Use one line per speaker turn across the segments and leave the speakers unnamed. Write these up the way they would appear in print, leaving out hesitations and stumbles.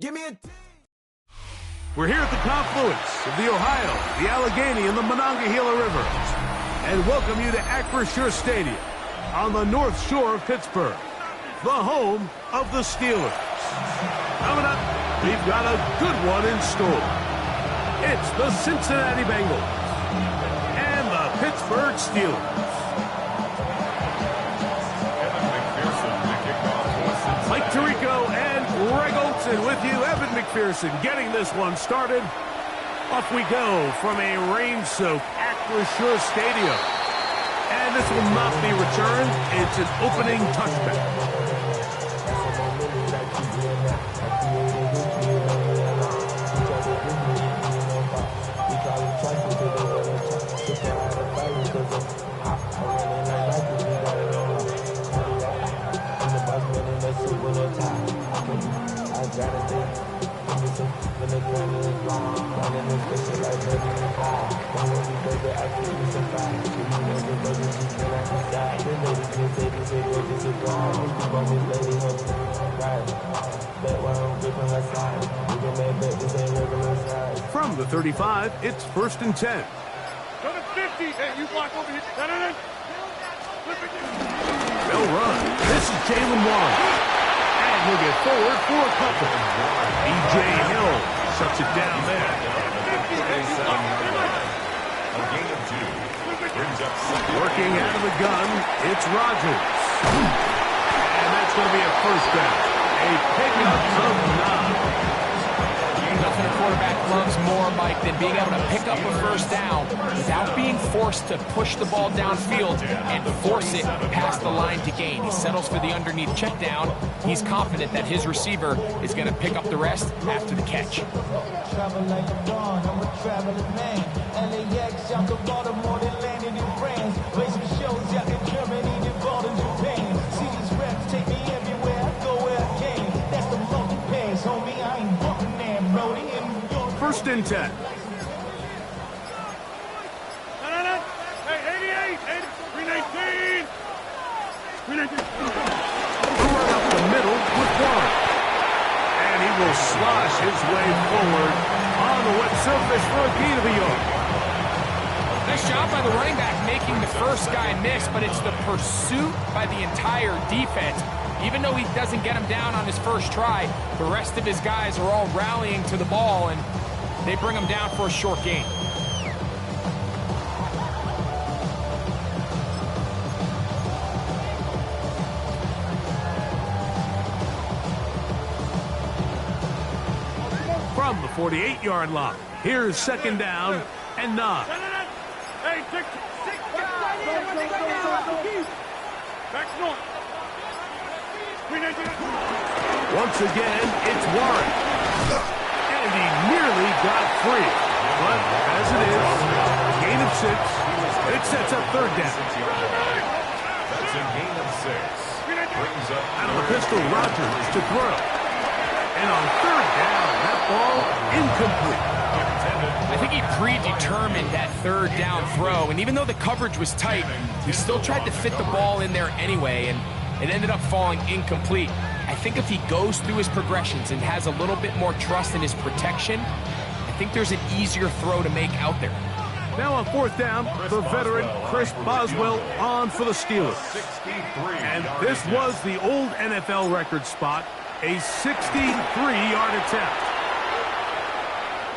Give me a...
We're here at the confluence of the Ohio, the Allegheny, and the Monongahela Rivers, and welcome you to Acrisure Stadium on the North Shore of Pittsburgh, the home of the Steelers. Coming up, we've got a good one in store. It's the Cincinnati Bengals and the Pittsburgh Steelers. Mike Tirico and Greg Olson with you. Evan McPherson getting this one started. Off we go from a rain-soaked Acrisure Stadium. And this will not be returned. It's an opening touchback. From the 35, it's 1st and 10.
Go to 50. Hey, you block over here.
They'll run. This is Jalen Warren. And he'll get forward for a couple. E.J. Hill shuts it down there.
A gain of 2. Brings up second.
Working out of the gun, it's Rodgers. And that's going to be a first down. A pickup of 9.
Nothing a quarterback loves more, Mike, than being able to pick up a first down without being forced to push the ball downfield and force it past the line to gain. He settles for the underneath check down. He's confident that his receiver is going to pick up the rest after the catch.
First and 10.
Hey, 88, 319. 319.
Right up the middle with Warren. And he will slosh his way forward on the wet surface for a gain of a yard.
Nice job by the running back making the first guy miss, but it's the pursuit by the entire defense. Even though he doesn't get him down on his first try, the rest of his guys are all rallying to the ball, and they bring him down for a short gain.
From the 48-yard line, here's 2nd down and 9.
Hey, six. Back north. 319.
Once again, it's Warren. And he nearly got free. But as it is, a gain of 6. It sets up 3rd down.
That's a gain of 6. Brings up
Out of the pistol, Rodgers to throw. And on 3rd down, that ball incomplete.
I think he predetermined that 3rd down throw, and even though the coverage was tight, he still tried to fit the ball in there anyway, and it ended up falling incomplete. I think if he goes through his progressions and has a little bit more trust in his protection, I think there's an easier throw to make out there.
Now on 4th down, the veteran Chris Boswell on for the Steelers. And this was the old NFL record spot, a 63-yard attempt.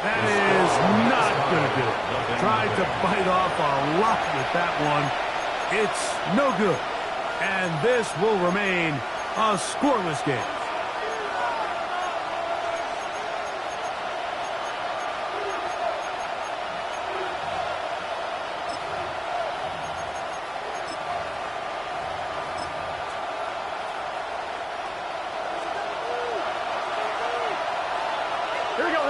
That is not going to do it. Tried to bite off a lot with that one. It's no good. And this will remain a scoreless game.
Here we go.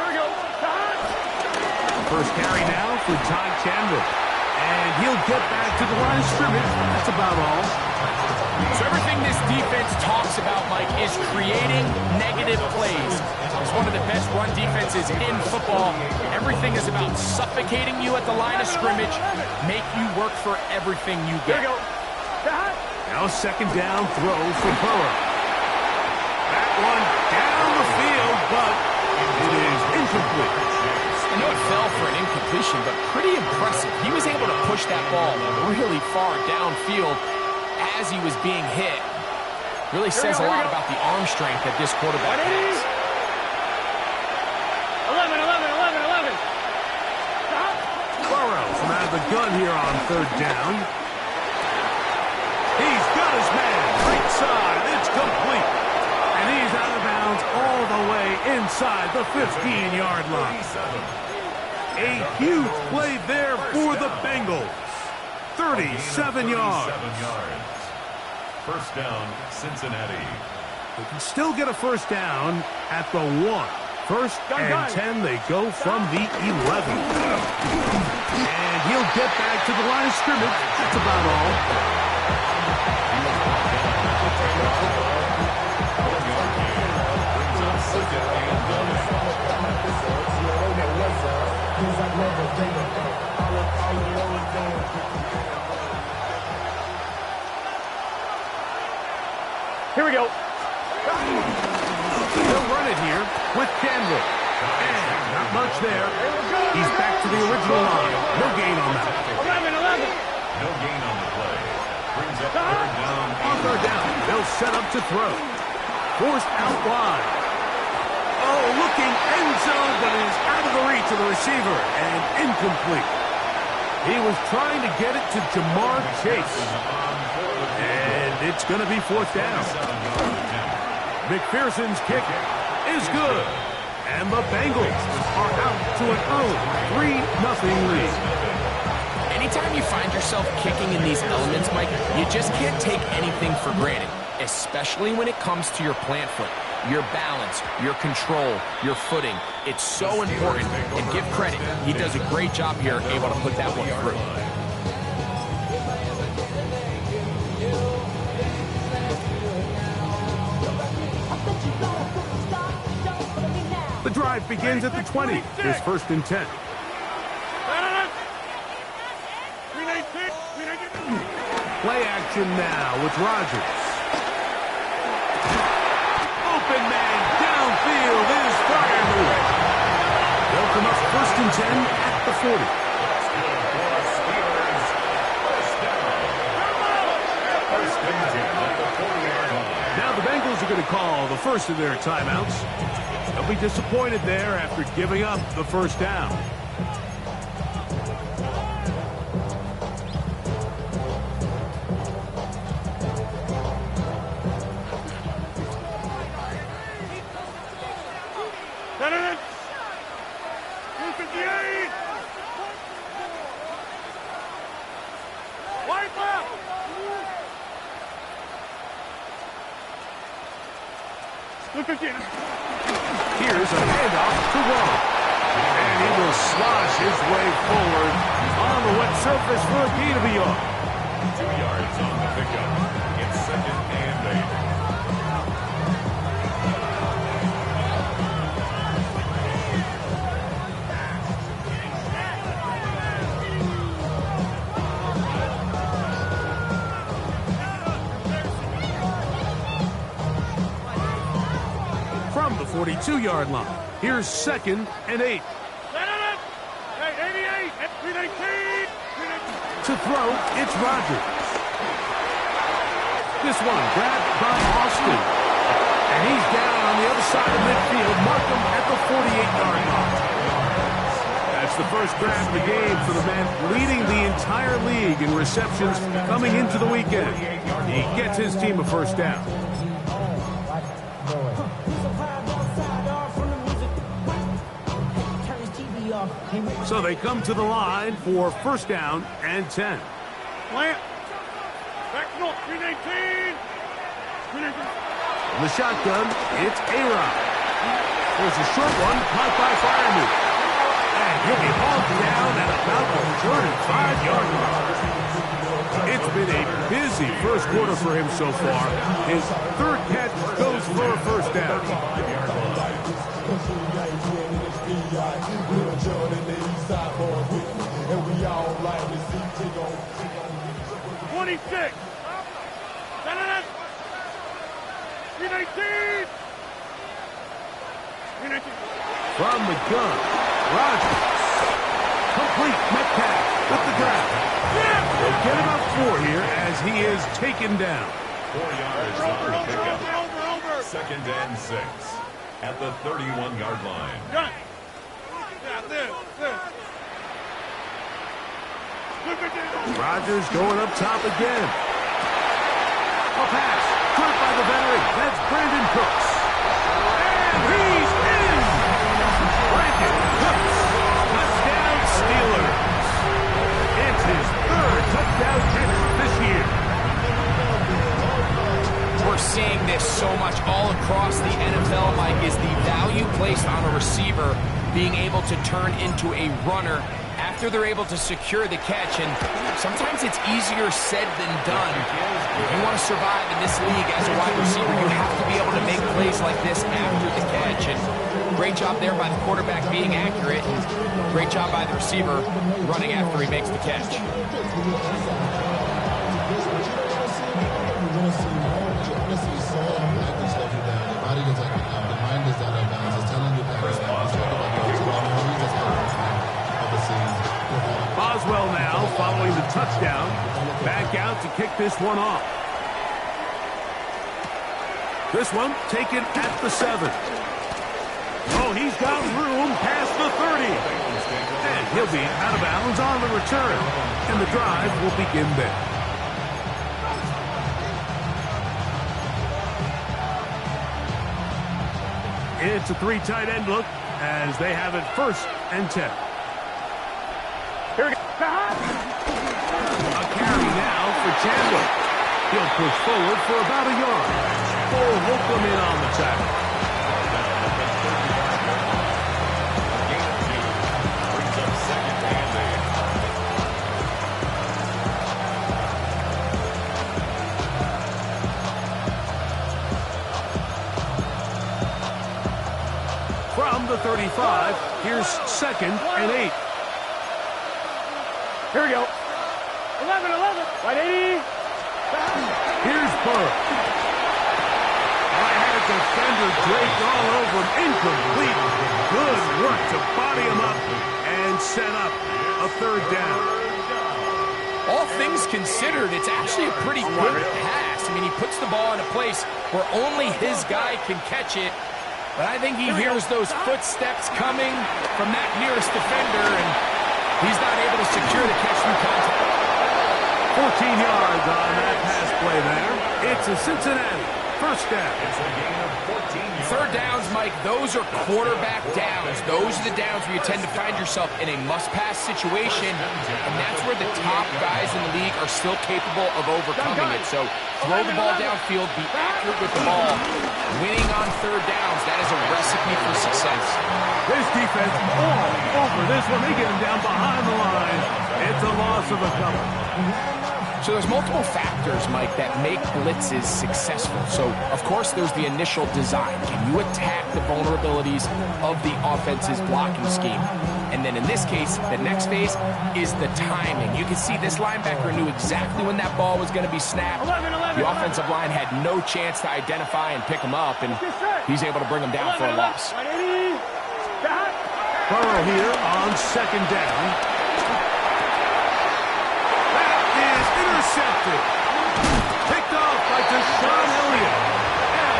First carry now for Ty Chandler. And he'll get back to the line of scrimmage. That's about all.
So everything this defense talks about, Mike, is creating negative plays. It's one of the best run defenses in football. Everything is about suffocating you at the line of scrimmage, make you work for everything you get.
Here we go.
Now 2nd down throw for Burrow. That that one down the field, but it is incomplete.
I know it fell for an incompletion, but pretty impressive. He was able to push that ball really far downfield as he was being hit. Really says a lot about the arm strength that this quarterback has.
11, 11, 11, 11. Stop.
Burrows from out of the gun here on third down. He's got his man right side. It's complete. And he's out of bounds all the way inside the 15-yard line. A huge play there for the Bengals. 37 yards.
First down, Cincinnati.
They can still get a first down at the 1. First and 10, they go from the 11. And he'll get back to the line of scrimmage. That's about all.
Here we go.
They'll run it here with Campbell. And not much there. He's back to the original line. No gain on that.
11, 11.
No gain on the play. Brings up third down.
On third down, they'll set up to throw. Forced out wide. Oh, looking end zone, but it is out of the reach of the receiver and incomplete. He was trying to get it to Jamar Chase. And it's going to be fourth down. McPherson's kick is good. And the Bengals are out to an early 3-0 lead.
Anytime you find yourself kicking in these elements, Mike, you just can't take anything for granted, especially when it comes to your plant foot, your balance, your control, your footing. It's so important, and give credit. He does a great job here, able to put that one through.
The drive begins at the 20. It's first and 10. Play action now with Rodgers. Open man downfield is Fireman. They'll come up first and 10 at the 40. Now the Bengals are going to call the first of their timeouts. They'll be disappointed there after giving up the first down. Here's a handoff to Waller. And he will slosh his way forward on the wet surface for a gain of a yard.
2 yards on the pickup. It's second and 8.
From the 42-yard line, here's second and 8.
Hey, 88, 319.
To throw, it's Rodgers. This one grabbed by Austin. And he's down on the other side of midfield. Mark him at the 48-yard line. That's the first grab of the game for the man leading the entire league in receptions coming into the weekend. He gets his team a first down. So they come to the line for first down and 10.
Plant. Back north, 319. 319.
The shotgun, it's A-Rod. There's a short one, caught by Fireman. And he'll be hauled down at about the 35-yard line. It's been a busy first quarter for him so far. His third catch goes for a first down.
26. 319.
From the gun, Rodgers. Complete Metcalf with the grab. They'll get about 4 here as he is taken down.
4 yards on the pickup. 2nd and 6 at the 31-yard line.
Rodgers going up top again. A pass. Caught by the veteran. That's Brandon Cooks. And he's in. Brandon Cooks. Touchdown Steelers. It's his 3rd touchdown catch this year.
We're seeing this so much all across the NFL, Mike, is the value placed on a receiver being able to turn into a runner after they're able to secure the catch. And sometimes it's easier said than done. If you want to survive in this league as a wide receiver, you have to be able to make plays like this after the catch. And great job there by the quarterback being accurate. And great job by the receiver running after he makes the catch.
Boswell now following the touchdown. Back out to kick this one off. This one taken at the 7. Oh, he's got room past the 30. And he'll be out of bounds on the return. And the drive will begin there. It's a 3 tight end look as they have it 1st and 10.
Here we go.
A carry now for Chandler. He'll push forward for about a yard. Cole Holcomb in on the tackle.
Gain of 2. Brings up 2nd and 8.
From the 35, here's 2nd and 8.
Here we go. 11. Right 80.
Here's Burr. I had a defender draped all over him. Incomplete. Good work to body him up and set up a 3rd down.
All things considered, it's actually a pretty good pass. I mean, he puts the ball in a place where only his guy can catch it. But I think he hears those footsteps coming from that nearest defender, and he's not able to secure the catch through contact.
14 yards on that pass play there. It's a Cincinnati 1st down.
It's a gain of 14 yards.
3rd downs, Mike, those are quarterback downs. Those are the downs where you tend to find yourself in a must-pass situation, and that's where the top guys in the league are still capable of overcoming it. So throw the ball downfield, be accurate with the ball. Winning on 3rd downs, that is a recipe for success.
This defense all over this one. They get him down behind the line. It's a loss of a couple.
So there's multiple factors, Mike, that make blitzes successful. So, of course, there's the initial design. Can you attack the vulnerabilities of the offense's blocking scheme? And then in this case, the next phase is the timing. You can see this linebacker knew exactly when that ball was going to be snapped. The offensive line had no chance to identify and pick him up, and he's able to bring him down for a loss.
Burrow here on 2nd down. Intercepted. Picked off by Deshaun Elliott.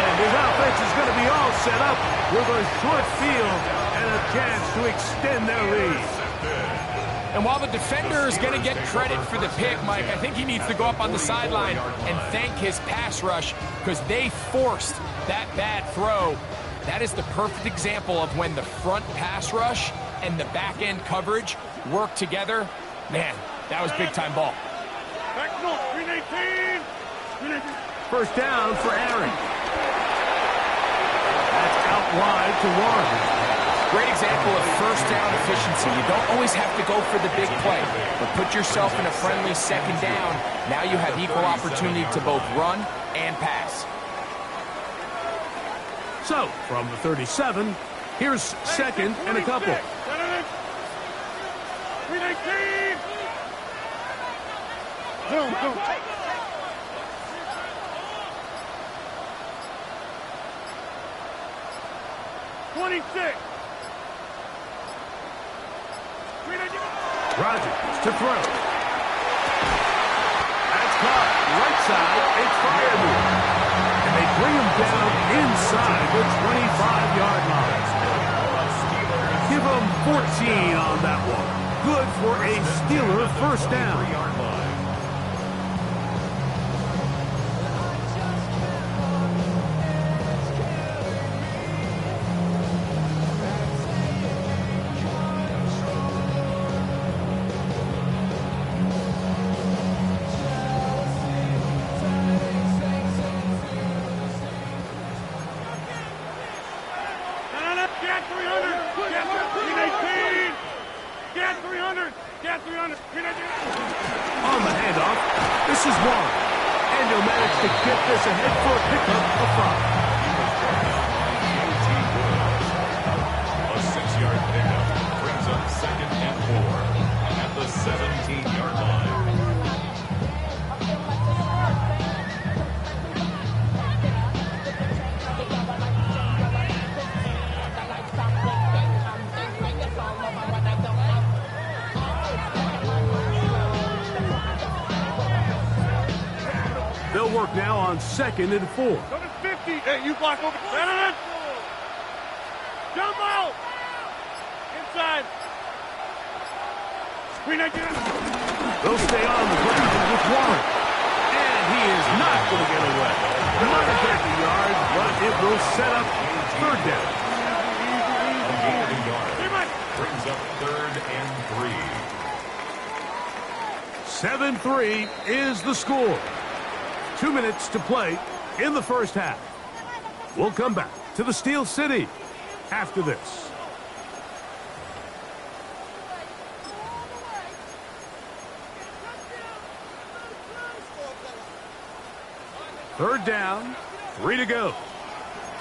And his offense is going to be all set up with a short field and a chance to extend their lead.
And while the defender is going to get credit for the pick, Mike, I think he needs to go up on the sideline and thank his pass rush because they forced that bad throw. That is the perfect example of when the front pass rush and the back end coverage work together. Man, that was big-time ball.
1st down for Aaron. That's out wide to Warren.
Great example of 1st down efficiency. You don't always have to go for the big play, but put yourself in a friendly 2nd down. Now you have equal opportunity to both run and pass.
So, from the 37, here's 2nd and a couple.
26.
Rodgers to throw. That's caught. Right side. It's fired. And they bring him down inside the 25-yard line. Give him 14 on that one. Good for a Steeler first down. On the handoff, this is Warren. And he'll manage to get this ahead for a pickup of 5.
A 6-yard pickup brings up 2nd and 4 at the 17-yard line.
They'll work now on 2nd and 4.
Go to 50. Hey, you block over. Madden. Jump out. Inside. Screen again.
They'll stay on the ground with Warren. And he is not going to get away. Not a 30 yards, but it will set up 3rd down.
A gain of a yard brings up 3rd and 3.
7-3 is the score. 2 minutes to play in the first half. We'll come back to the Steel City after this. Third down, 3 to go.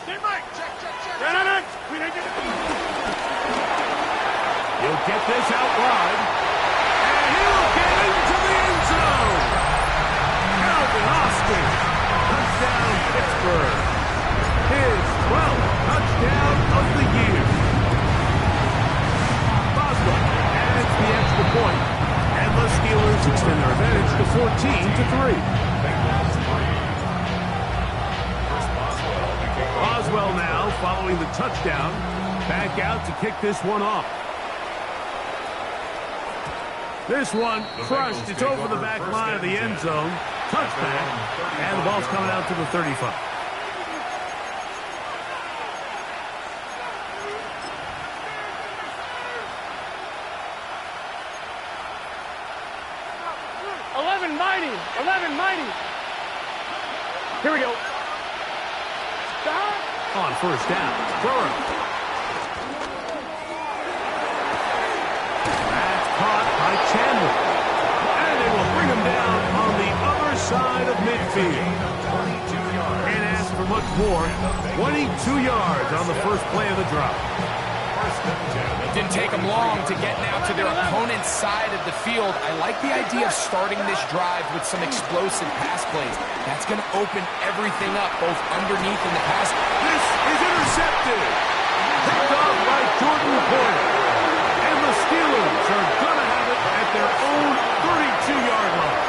He'll get this out wide, and he'll get into the end zone. Austin, touchdown Pittsburgh. His 12th touchdown of the year. Boswell adds the extra point, and the Steelers extend their advantage to 14-3. Boswell now following the touchdown, back out to kick this one off. This one crushed. It's over the back line of the end zone. Touchback, and the ball's coming out to the 35.
Here we go. Stop.
On first down, Burrow. That's caught by Chandler. And they will bring him down on the other side of midfield. Can't ask for much more. 22 yards on the first play of the drive.
It didn't take them long to get now to their opponent's side of the field. I like the idea of starting this drive with some explosive pass plays. That's going to open everything up, both underneath and the pass.
This is intercepted. Picked off by Jordan Poyer. And the Steelers are going to have it at their own 32-yard line.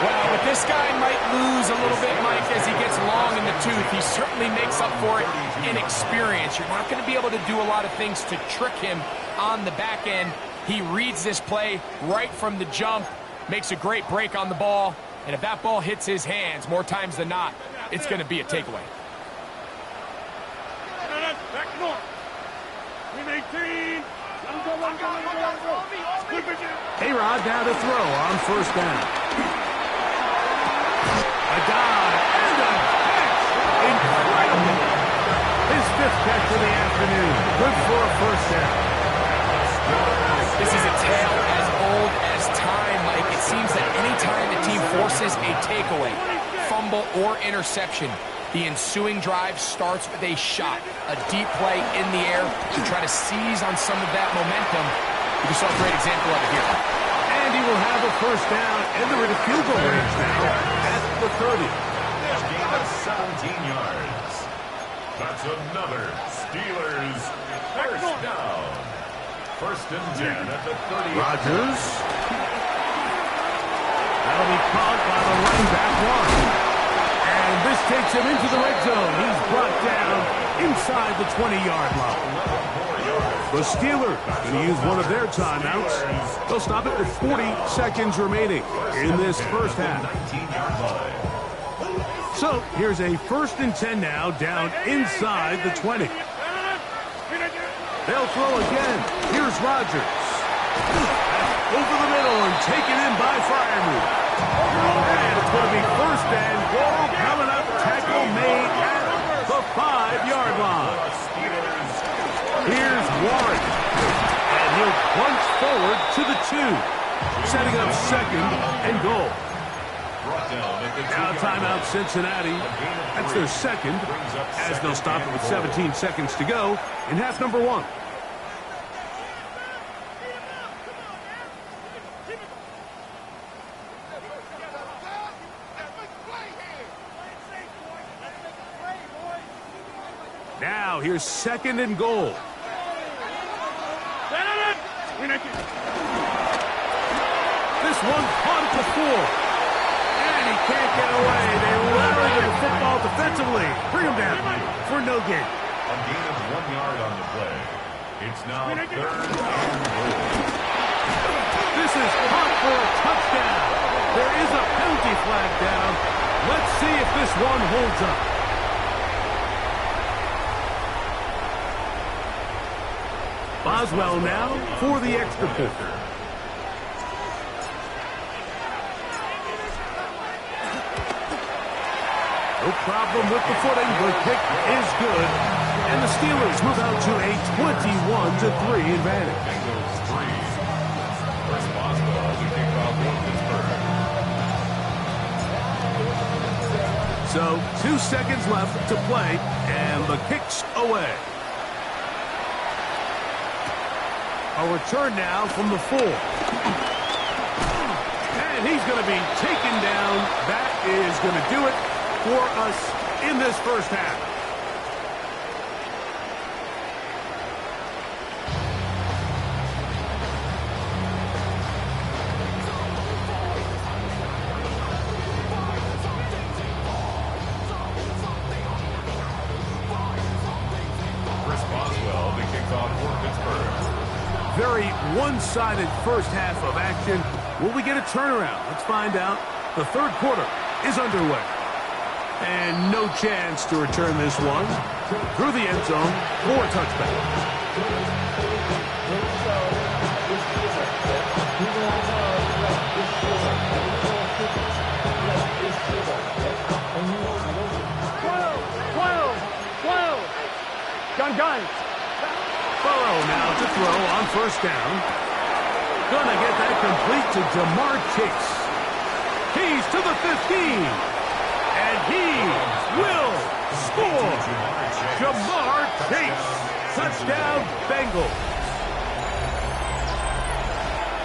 Well, but this guy might lose a little bit, Mike, as he gets long in the tooth. He certainly makes up for it in experience. You're not going to be able to do a lot of things to trick him on the back end. He reads this play right from the jump, makes a great break on the ball, and if that ball hits his hands more times than not, it's going to be a takeaway.
Back north. 18.
A-Rod down to throw on first down. A dive and a catch. Incredible. His 5th catch of the afternoon. Good for a first down.
This is a tale as old as time, Mike. It seems that any time the team forces a takeaway, fumble, or interception, the ensuing drive starts with a shot, a deep play in the air to try to seize on some of that momentum. We saw a great example of it here.
And he will have a first down, and they're in a field goal range now at the 30.
A gain of 17 yards. That's another Steelers first down. First and 10 at the 30.
Rodgers. That'll be caught by the running back line. And this takes him into the red zone. He's brought down inside the 20-yard line. The Steelers going to use one of their timeouts. They'll stop it with 40 seconds remaining in this first half. So here's a first and 10 now down inside the 20. They'll throw again. Here's Rodgers. Over the middle and taken in by Freiermuth. And it's going to be first and goal coming up. Tackle made at the 5-yard line. Here's Warren. And he'll punch forward to the 2. Setting up second and goal. Now timeout Cincinnati. That's their second, as they'll stop it with 17 seconds to go in half number 1. Now here's second and goal. This one caught at the 4. He can't get away. They rally to the football defensively. Bring him down for no gain.
A gain of 1 yard on the play. It's now third and goal.
This is caught for a touchdown. There is a penalty flag down. Let's see if this one holds up. Boswell now for the extra point. No problem with the footing. The kick is good. And the Steelers move out to a 21-3 advantage.
First Boswell to kick off for Pittsburgh.
So 2 seconds left to play, and the kick's away. A return now from the 4. And he's going to be taken down. That is going to do it for us in this first half.
Chris Boswell to kick off for Pittsburgh.
Very one-sided first half of action. Will we get a turnaround? Let's find out. The third quarter is underway. And no chance to return this one through the end zone for a touchback.
Gun.
Burrow now to throw on first down. Gonna get that complete to Jamar Chase. He's to the 15. And he will score. Jamar Chase. Touchdown, Bengals.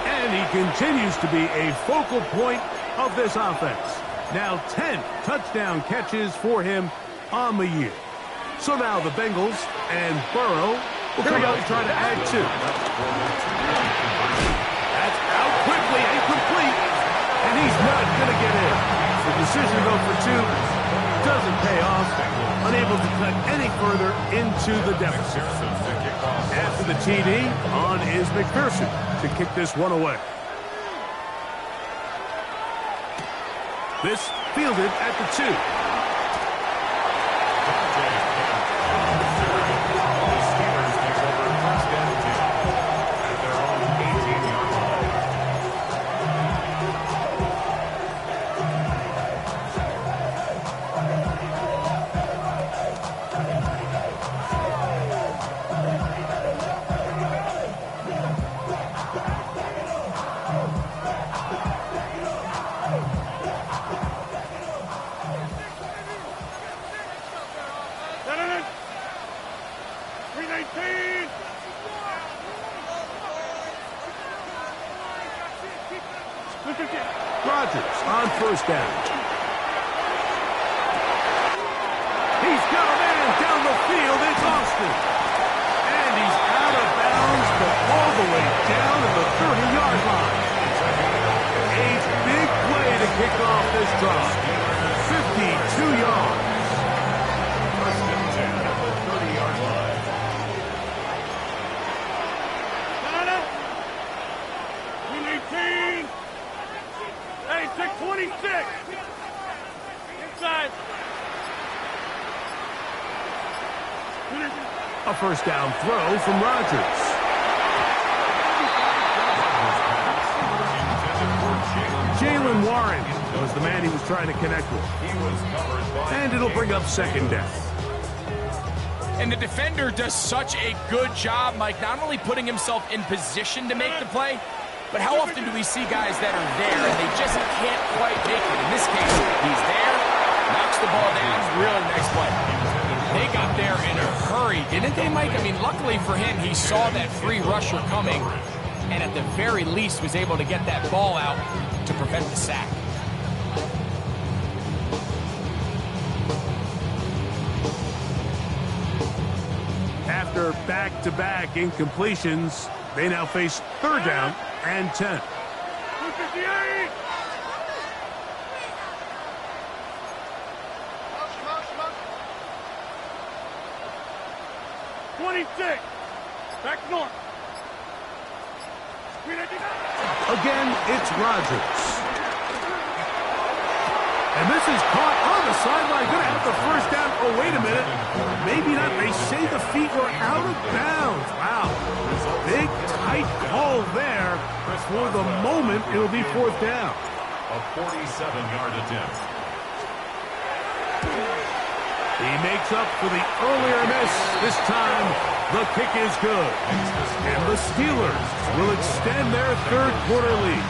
And he continues to be a focal point of this offense. Now 10 touchdown catches for him on the year. So now the Bengals and Burrow will come out and try to add 2. That's out quickly, incomplete. And he's not going to get in. The decision to go for 2 doesn't pay off. Unable to cut any further into the deficit. After the TD, on is McPherson to kick this one away. This fielded at the 2. Rodgers on first down. He's got a man down the Boston. And he's out of bounds, but all the way down to the 30-yard line. A big play to kick off this drive. 52 yards.
First and 10 at the 30-yard line.
We need team. Hey, 626. Inside.
A first down throw from Rodgers. Jalen Warren was the man he was trying to connect with. And it'll bring up second down.
And the defender does such a good job, Mike, not only putting himself in position to make the play, but how often do we see guys that are there and they just can't quite make it? In this case, he's there, knocks the ball down, really nice play. They got there in a hurry, didn't they, Mike? I mean, luckily for him, he saw that free rusher coming and at the very least was able to get that ball out to prevent the sack.
After back-to-back incompletions, they now face third down and 10.
258. 26. Back north.
Again, it's Rodgers. And this is caught on the sideline. Going to have the first down. Oh, wait a minute. Maybe not. They say the feet were out of bounds. Wow. Big, tight call there. For the moment, it'll be fourth down.
A 47-yard attempt.
He makes up for the earlier miss. This time, the kick is good. And the Steelers will extend their third-quarter lead.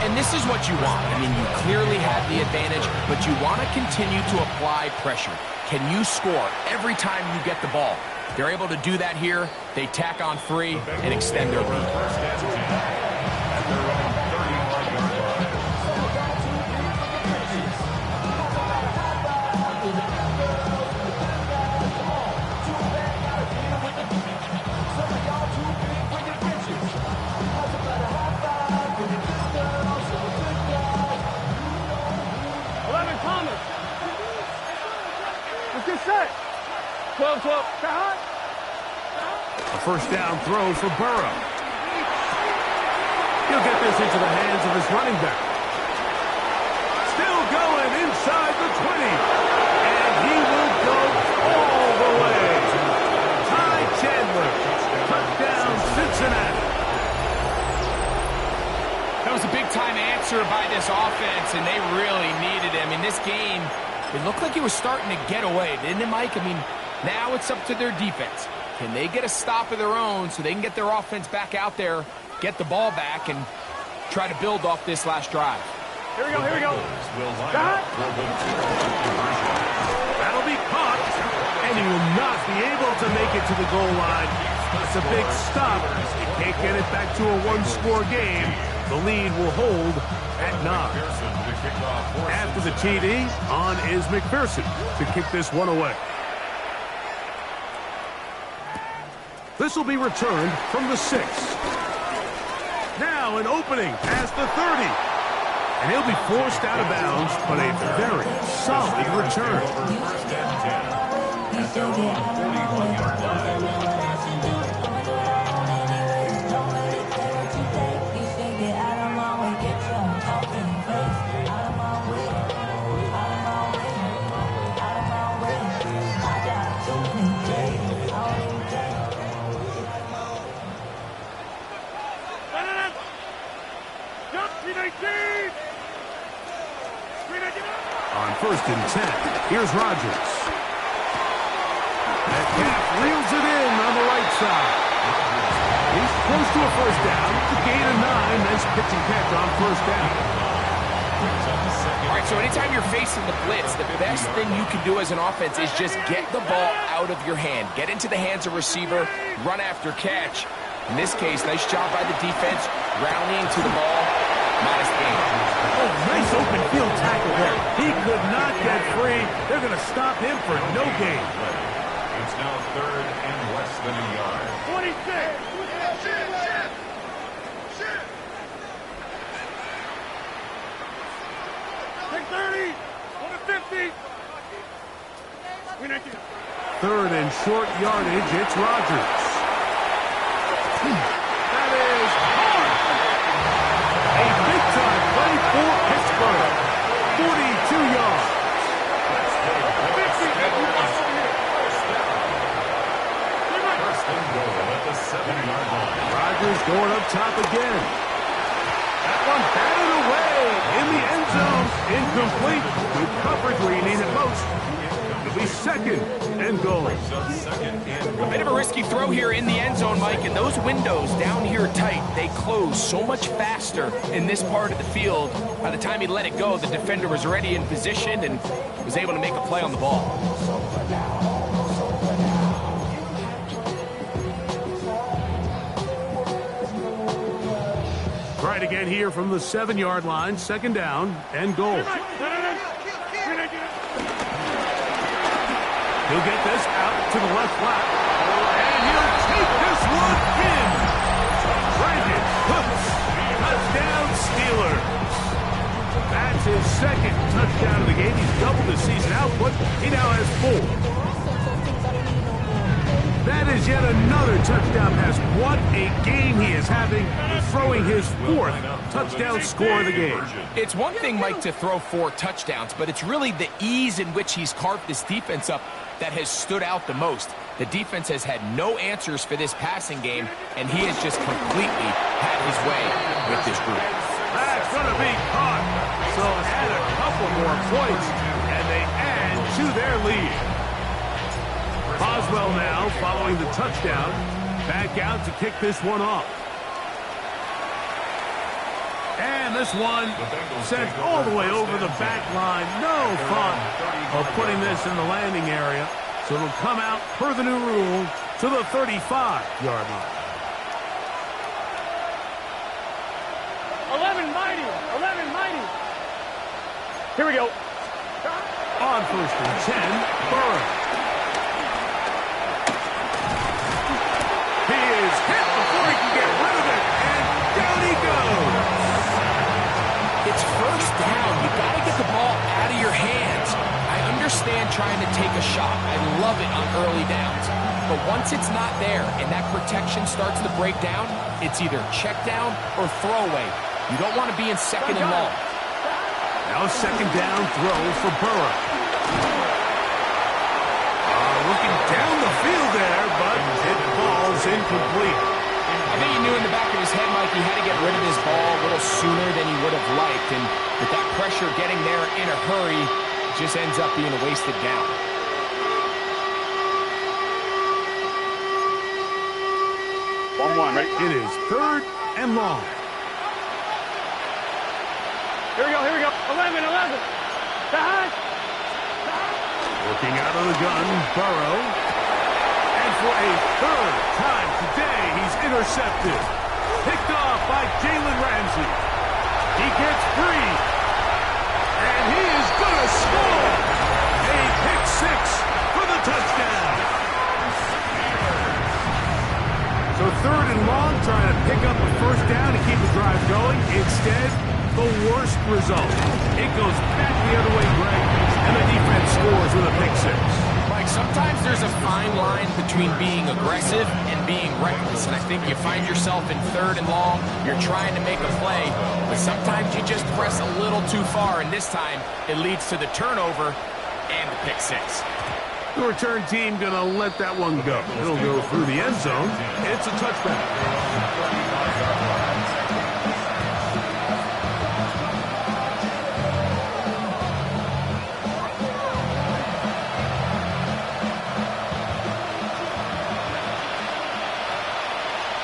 And this is what you want. I mean, you clearly have the advantage, but you want to continue to apply pressure. Can you score every time you get the ball? They're able to do that here. They tack on 3 and extend their lead.
First and 10 at their own 31-yard line.
12-12.
A first down throw for Burrow. He'll get this into the hands of his running back. Still going inside the 20. And he will go all the way. Ty Chandler. Touchdown, Cincinnati.
That was a big-time answer by this offense, and they really needed him. In this game, it looked like he was starting to get away, didn't it, Mike? I mean, now it's up to their defense. Can they get a stop of their own so they can get their offense back out there, get the ball back, and try to build off this last drive?
Here we go, here we go.
That'll be caught, and he will not be able to make it to the goal line. It's a big stop. You can't get it back to a one-score game. The lead will hold at 9. After the TD, on is McPherson to kick this one away. This will be returned from the 6. Now an opening past the 30. And he'll be forced out of bounds, but a very solid return.
First and 10 at their own 41-yard line.
On first and 10, here's Rodgers. Metcalf reels it in on the right side. He's close to a first down. The gain of 9. Nice pitch and catch on first down.
All right, so anytime you're facing the blitz, the best thing you can do as an offense is just get the ball out of your hand. Get into the hands of receiver, run after catch. In this case, nice job by the defense, rallying to the ball. Modest gain.
Oh, nice open field tackle there. He could not get free. They're going to stop him for no gain.
It's now 3rd and less than a yard.
26. Take 30. Go to 50.
3rd and short yardage. It's Rodgers. That is hard. A big-time play for Pittsburgh. 42 yards.
50.
First and goal at the 7-yard line.
Rodgers going up top again. That one batted away in the end zone. Incomplete. With coverage where you need it most. It'll be 2nd and goal.
A bit of a risky throw here in the end zone, Mike, and those windows down here tight, they close so much faster in this part of the field. By the time he let it go, the defender was already in position and was able to make a play on the ball.
Try it again here from the 7-yard line. 2nd down and goal. He'll get this out to the left flat. And he'll take this one in. Brandon Cooks. Touchdown Steelers. That's his 2nd touchdown of the game. He's doubled his season output. He now has 4. That is yet another touchdown pass. What a game he is having, throwing his 4th touchdown score of the game.
It's one thing, Mike, to throw 4 touchdowns, but it's really the ease in which he's carved this defense up that has stood out the most. The defense has had no answers for this passing game, and he has just completely had his way with this group.
That's going to be caught. So add a couple more points, and they add to their lead. Boswell now, following the touchdown, back out to kick this one off. And this one sent all the way over the back line. No fun of putting this in the landing area. So it'll come out, per the new rule, to the 35-yard line.
11 mighty. 11 mighty. Here we go.
On 1st and 10, Burrow. He is hit before he can get rid of it, and down he goes.
It's 1st down. You got to get the ball out of your hands. I understand trying to take a shot. I love it on early downs. But once it's not there and that protection starts to break down, it's either check down or throwaway. You don't want to be in 2nd and long.
Now 2nd down throw for Burrow. Looking down the field there, but it falls incomplete.
I think he knew in the back of his head, Mike, he had to get rid of this ball a little sooner than he would have liked. And with that pressure getting there in a hurry, it just ends up being a wasted down.
Ready?
It is 3rd and long.
Here we go. 11.
Working out of the gun, Burrow. And for a 3rd time today, he's intercepted. Picked off by Jalen Ramsey. He gets free. And he is going to score. A pick 6 for the touchdown. So 3rd and long, trying to pick up a 1st down to keep the drive going. Instead, the worst result. It goes back the other way, Greg, and the defense scores with a pick 6.
Mike, sometimes there's a fine line between being aggressive and being reckless, and I think you find yourself in 3rd and long, you're trying to make a play, but sometimes you just press a little too far, and this time it leads to the turnover and the pick 6.
The return team going to let that one go. It'll go through the end zone. It's a touchback.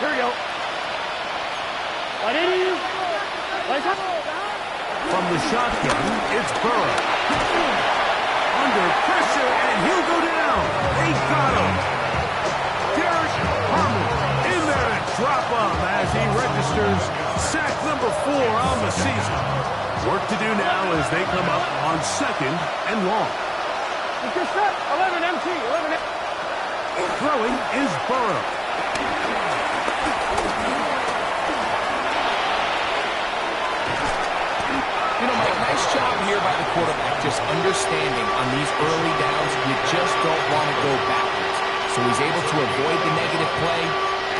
Here we go. What is it?
From the shotgun, it's Burrow. Under pressure, and he'll go down. They got him. Derek Harmon in there to drop him as he registers sack number 4 on the season. Work to do now as they come up on 2nd and long.
It's your set. 11 MT. 11 MT.
Throwing is Burrow.
You know, Mike, nice job here by the quarterback, just understanding on these early downs, you just don't want to go backwards. So he's able to avoid the negative play,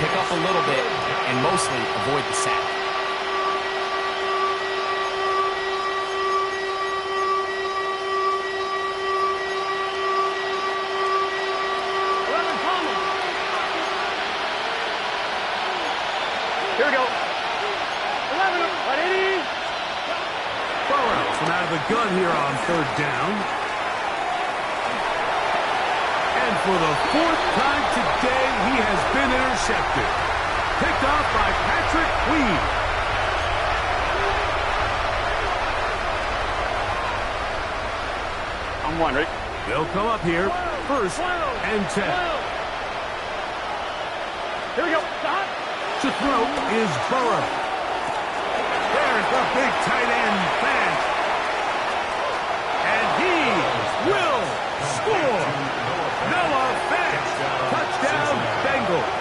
pick up a little bit, and mostly avoid the sack.
Here we go. 11, 180.
Burrow from out of the gun here on third down. And for the fourth time today, he has been intercepted. Picked off by Patrick Weed.
I'm one, right?
They'll come up here, 1st and 10.
Here we go. Stop.
To throw is Burrow. There's the big tight end pass. And he will score. Noah Fant. Touchdown, Bengals.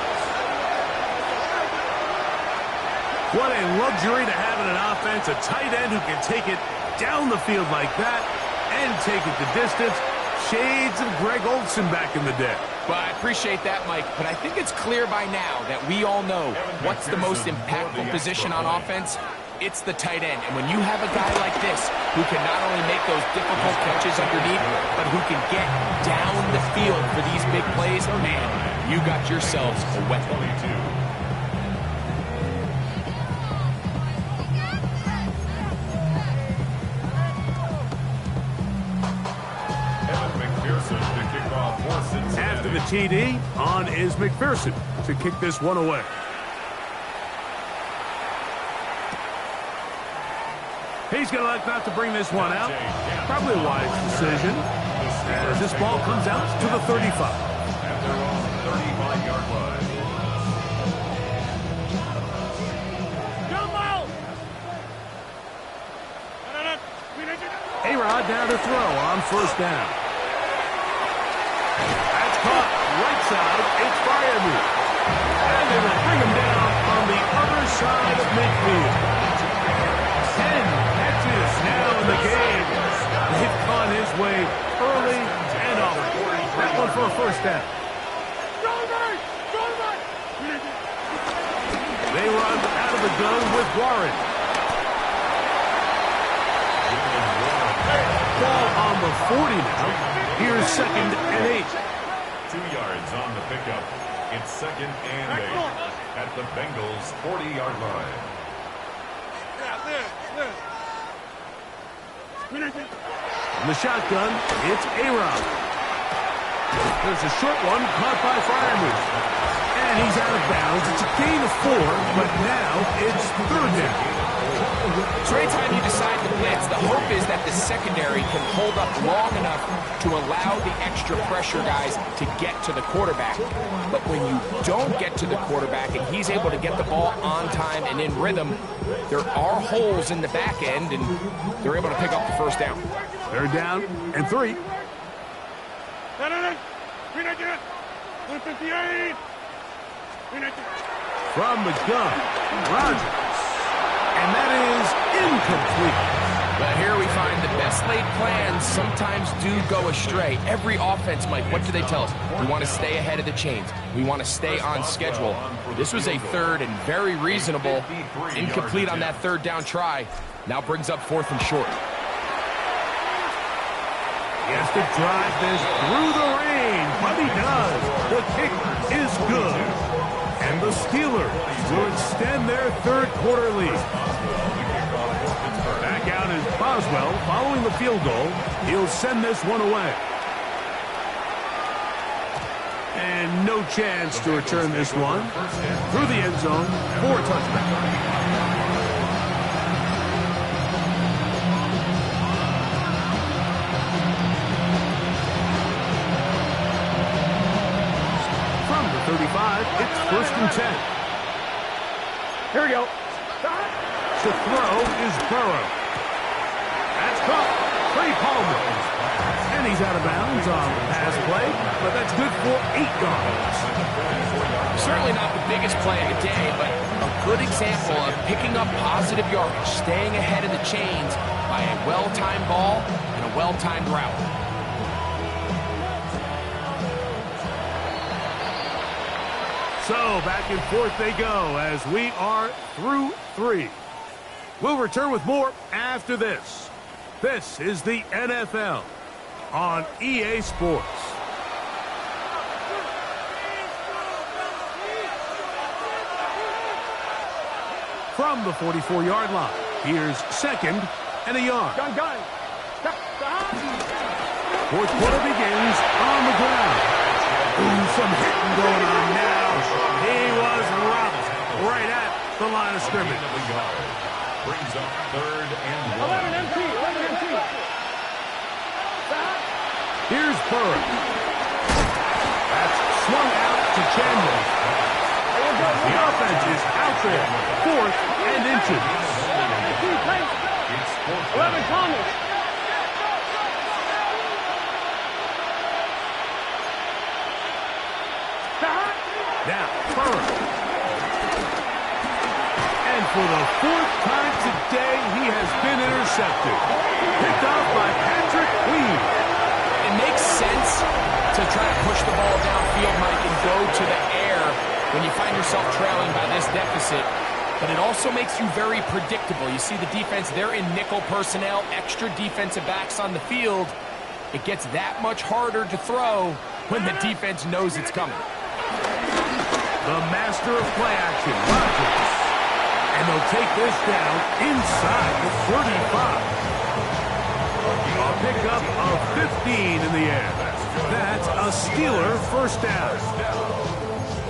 What a luxury to have in an offense. A tight end who can take it down the field like that and take it the distance. Shades of Greg Olsen back in the day.
Well, I appreciate that, Mike, but I think it's clear by now that we all know what's the most impactful position on offense. It's the tight end. And when you have a guy like this who can not only make those difficult catches underneath, but who can get down the field for these big plays, man, you got yourselves a weapon.
After the TD, on is McPherson to kick this one away. He's going to elect not to bring this one out. Probably a wise decision. As this ball comes out to the 35.
At their own 35-yard line.
Jump out.
A-Rod down to throw on 1st down. That's caught right side. It's Fireman. And they will bring him down on the other side of midfield. 10 catches now in the game. They've gone his way early and often. That one for a 1st down. They run out of the gun with Warren. Ball on the 40 now. Here's 2nd and 8.
2 yards on the pickup. It's 2nd and 8 at the Bengals' 40-yard line.
From the shotgun, it's A-Rod. There's a short one caught by Fireman. And he's out of bounds. It's a gain of 4, but now it's 3rd down.
So anytime you decide to blitz, the hope is that the secondary can hold up long enough to allow the extra pressure guys to get to the quarterback. But when you don't get to the quarterback and he's able to get the ball on time and in rhythm, there are holes in the back end, and they're able to pick up the 1st down.
3rd down and 3.
158.
From the gun, Rodgers. And that is incomplete.
But here we find the best laid plans sometimes do go astray. Every offense, Mike, what do they tell us? We want to stay ahead of the chains. We want to stay on schedule. This was a 3rd and very reasonable. Incomplete on that 3rd down try. Now brings up 4th and short.
He has to drive this through the rain, but he does. The kick is good. And the Steelers will extend their 3rd quarter lead. Back out is Boswell following the field goal. He'll send this one away. And no chance to return this one. Through the end zone for a touchback. From the 35, it's 1st and 10.
Here we go.
To throw is Burrow. That's caught. Trey Palmer. And he's out of bounds on the pass play, but that's good for 8 yards.
Certainly not the biggest play of the day, but a good example of picking up positive yardage, staying ahead of the chains by a well-timed ball and a well-timed route.
So back and forth they go as we are through 3. We'll return with more after this. This is the NFL on EA Sports. From the 44-yard line, here's 2nd and a yard. Fourth quarter begins on the ground. Ooh, some hitting going on now. He was robbed right at the line of scrimmage.
Brings up 3rd and 1.
11 MT.
Here's Burr. That's swung out to Chandler. The offense is out there. 4th and inches.
It's 4th
11 Thomas.
Now, Burr. And for the 4th time today, he has been intercepted. Picked off by Patrick Queen.
It makes sense to try to push the ball downfield, Mike, and go to the air when you find yourself trailing by this deficit. But it also makes you very predictable. You see the defense, they're in nickel personnel, extra defensive backs on the field. It gets that much harder to throw when the defense knows it's coming.
The master of play action, Rodgers. And they'll take this down inside the 35. A pickup of 15 in the air. That's a Steeler first down.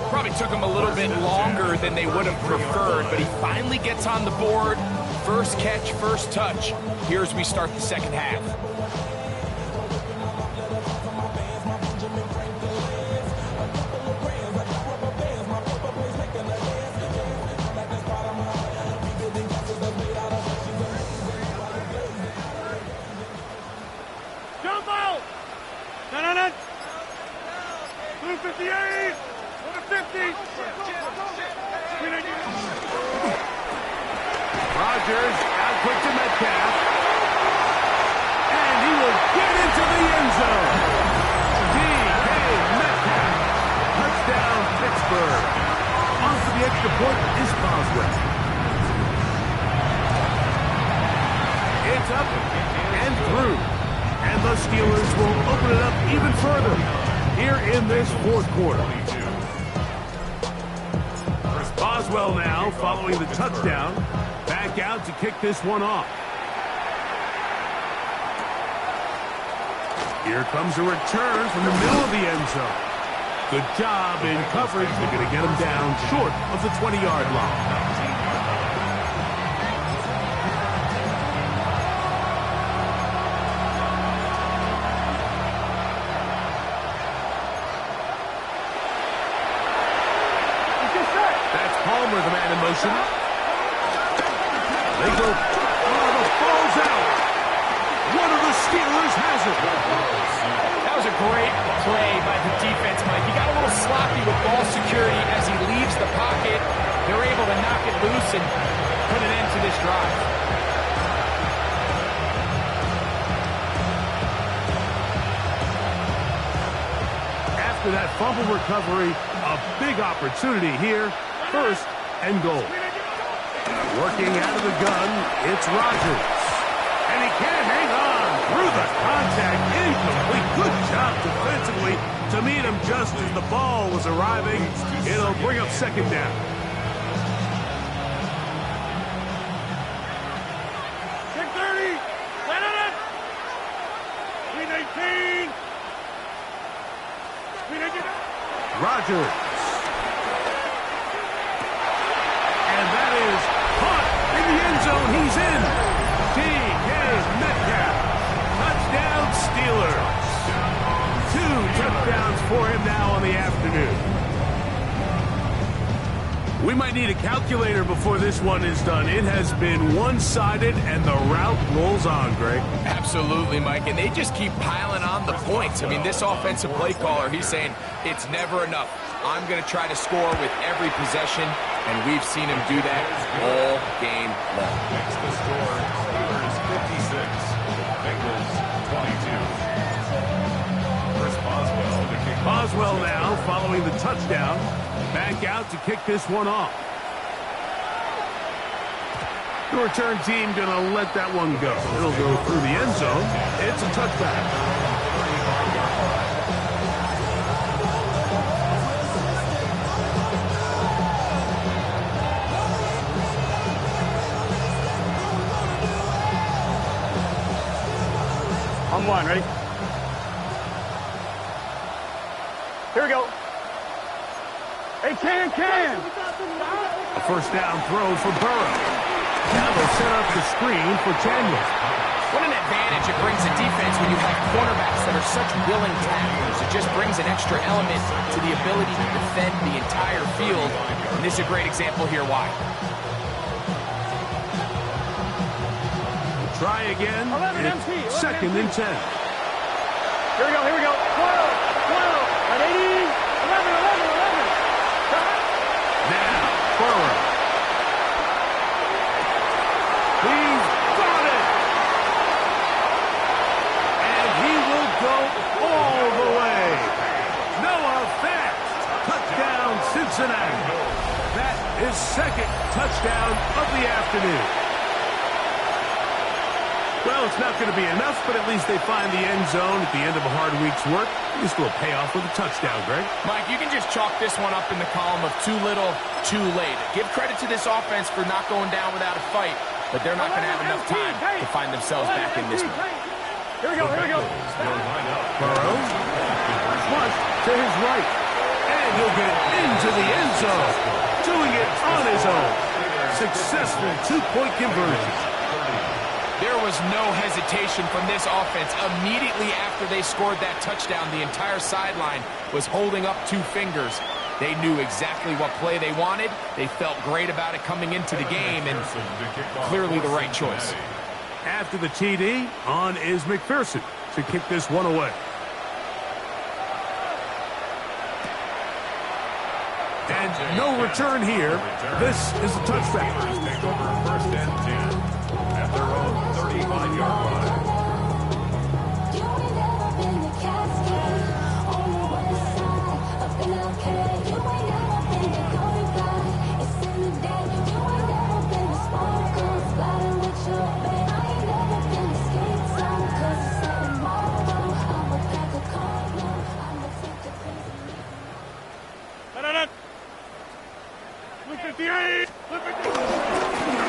Probably took him a little bit longer than they would have preferred, but he finally gets on the board. First catch, first touch. Here's we start the second half.
Jump out. 258. 50.
Rodgers out quick to Metcalf. And he will get into the end zone. D.K. Metcalf. Touchdown, Pittsburgh. On for the extra point is Boswell. It's up and through. And the Steelers will open it up even further here in this 4th quarter. Boswell now following the touchdown. Back out to kick this one off. Here comes a return from the middle of the end zone. Good job in coverage. They're going to get him down short of the 20-yard line. Palmer, the man in motion. They go. Oh, the ball's out. One of the Steelers has it.
That was a great play by the defense, Mike. He got a little sloppy with ball security as he leaves the pocket. They're able to knock it loose and put an end to this drive.
After that fumble recovery, a big opportunity here. 1st and goal. Working out of the gun, it's Rodgers. And he can't hang on through the contact. Incomplete. Good job defensively to meet him just as the ball was arriving. It'll bring up 2nd down. Rodgers. And that is caught in the end zone. He's in. D.K. Metcalf. Touchdown Steelers. 2 touchdowns for him now on the afternoon. We might need a calculator before this one is done. It has been one-sided, and the route rolls on, Greg.
Absolutely, Mike, and they just keep piling on the points. I mean, this offensive play caller, he's saying it's never enough. I'm going to try to score with every possession, and we've seen him do that all game long.
Makes the score Steelers 56, Bengals 22. Chris Boswell to kick.
Boswell now following the touchdown. Back out to kick this one off. The return team going to let that one go. It'll go through the end zone. It's a touchback.
On one, ready? Here we go. Hey, can.
A first down throw for Burrow. Now they'll set up the screen for Chandler.
What an advantage it brings a defense when you have cornerbacks that are such willing tacklers. It just brings an extra element to the ability to defend the entire field. And this is a great example here why.
Try again.
11
It's
MT, 11
second and 10.
Here we go. 12, at 80, 11.
Now, Burrow. He's got it. And he will go all the way. Noah Fast. Touchdown, Cincinnati. That is second touchdown of the afternoon. Well, it's not going to be enough, but at least they find the end zone at the end of a hard week's work. At least we'll pay off with a touchdown, Greg.
Mike, you can just chalk this one up in the column of too little, too late. Give credit to this offense for not going down without a fight, but they're not going to have enough time to find themselves back in this one.
Here we go.
Burrow, flush to his right, and he'll get into the end zone, doing it on his own. Successful two-point conversion.
There was no hesitation from this offense. Immediately after they scored that touchdown, the entire sideline was holding up two fingers. They knew exactly what play they wanted. They felt great about it coming into the game, and clearly the right choice.
After the TD, on is McPherson to kick this one away. And no return here. This is a touchback.
Take over first and 10 at their own 35-yard line.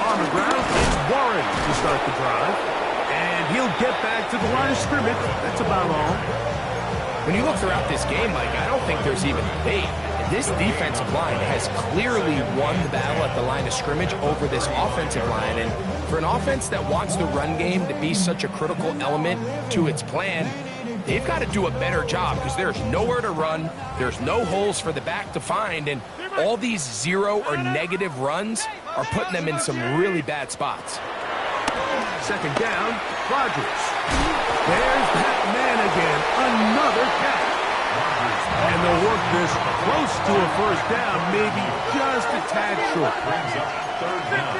On the ground, it's Warren to start the drive. And he'll get back to the line of scrimmage. That's about all.
When you look throughout this game, Mike, I don't think there's even debate. This defensive line has clearly won the battle at the line of scrimmage over this offensive line. And for an offense that wants the run game to be such a critical element to its plan, they've got to do a better job because there's nowhere to run. There's no holes for the back to find. And all these zero or negative runs are putting them in some really bad spots.
Second down, Rodgers. There's that man again. Another catch. And they'll work this close to a first down, maybe just a tad short.
Brings up third down.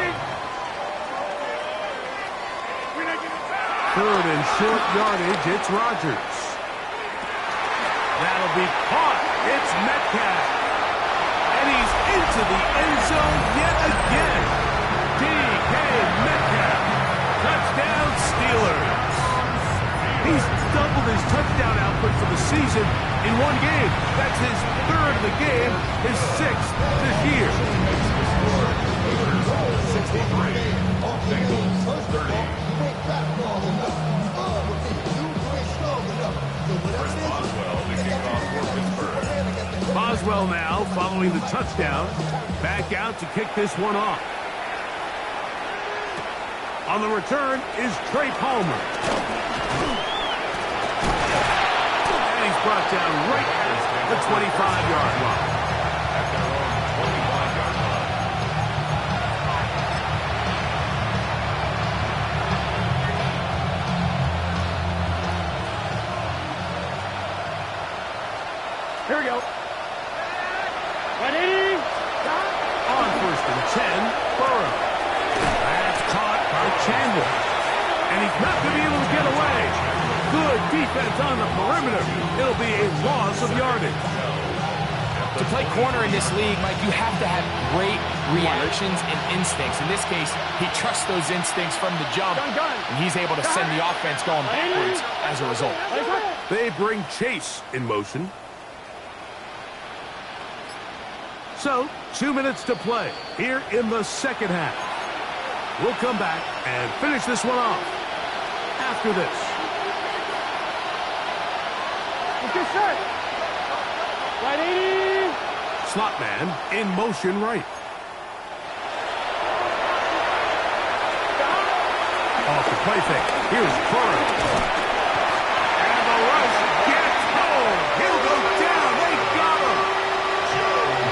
Third and short yardage, it's Rodgers. That'll be caught. It's Metcalf. And he's into the end zone yet again. DK Metcalf. Touchdown Steelers. He's doubled his touchdown output for the season in one game. That's his third of the game, his sixth this year.
63. Bengals 30. Chris Boswell to kick off for Pittsburgh.
Boswell now following the touchdown. Back out to kick this one off. On the return is Trey Palmer. And he's brought down right at the 25-yard line.
At their own 25-yard line.
Here we go. 180.
On 1st and 10, Burrow. That's caught by Chandler. And he's not going to be able to get away. Good defense on the perimeter. It'll be a loss of yardage.
To play corner in this league, Mike, you have to have great reactions and instincts. In this case, he trusts those instincts from the jump, and he's able to send the offense going backwards as a result.
They bring Chase in motion. So, 2 minutes to play here in the second half. We'll come back and finish this one off after this.
Okay, set. 180.
Slot man in motion right. Off the play fake. Here's Burrow. And the rush gets home. He'll go down. They got him.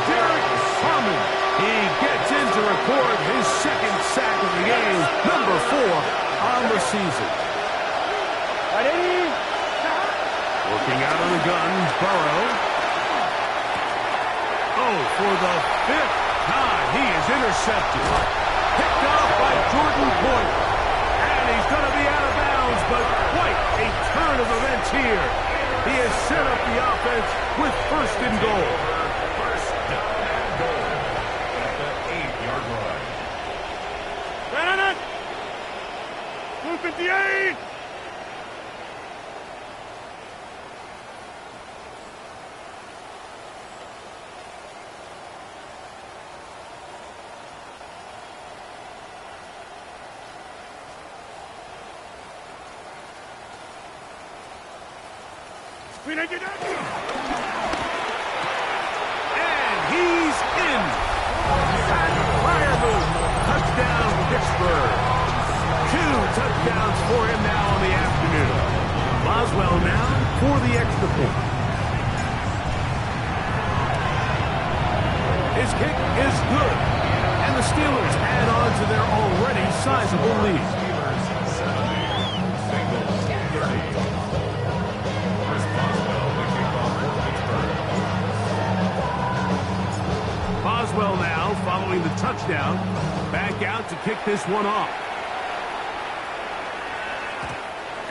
Derek Harmon. He gets in to record his second sack of the game. Number 4 on the season.
180.
Working out of the gun, Burrow. Oh, for the 5th time, he is intercepted. Picked off by Jordan Poyer. And he's going to be out of bounds, but quite a turn of events here. He has set up the offense with 1st and goal.
First down and goal at the 8-yard line.
Run it. 258.
And he's in. Fire move. Touchdown, Pittsburgh. 2 touchdowns for him now on the afternoon. Boswell now for the extra point. His kick is good. And the Steelers add on to their already sizable lead. Boswell now, following the touchdown, back out to kick this one off.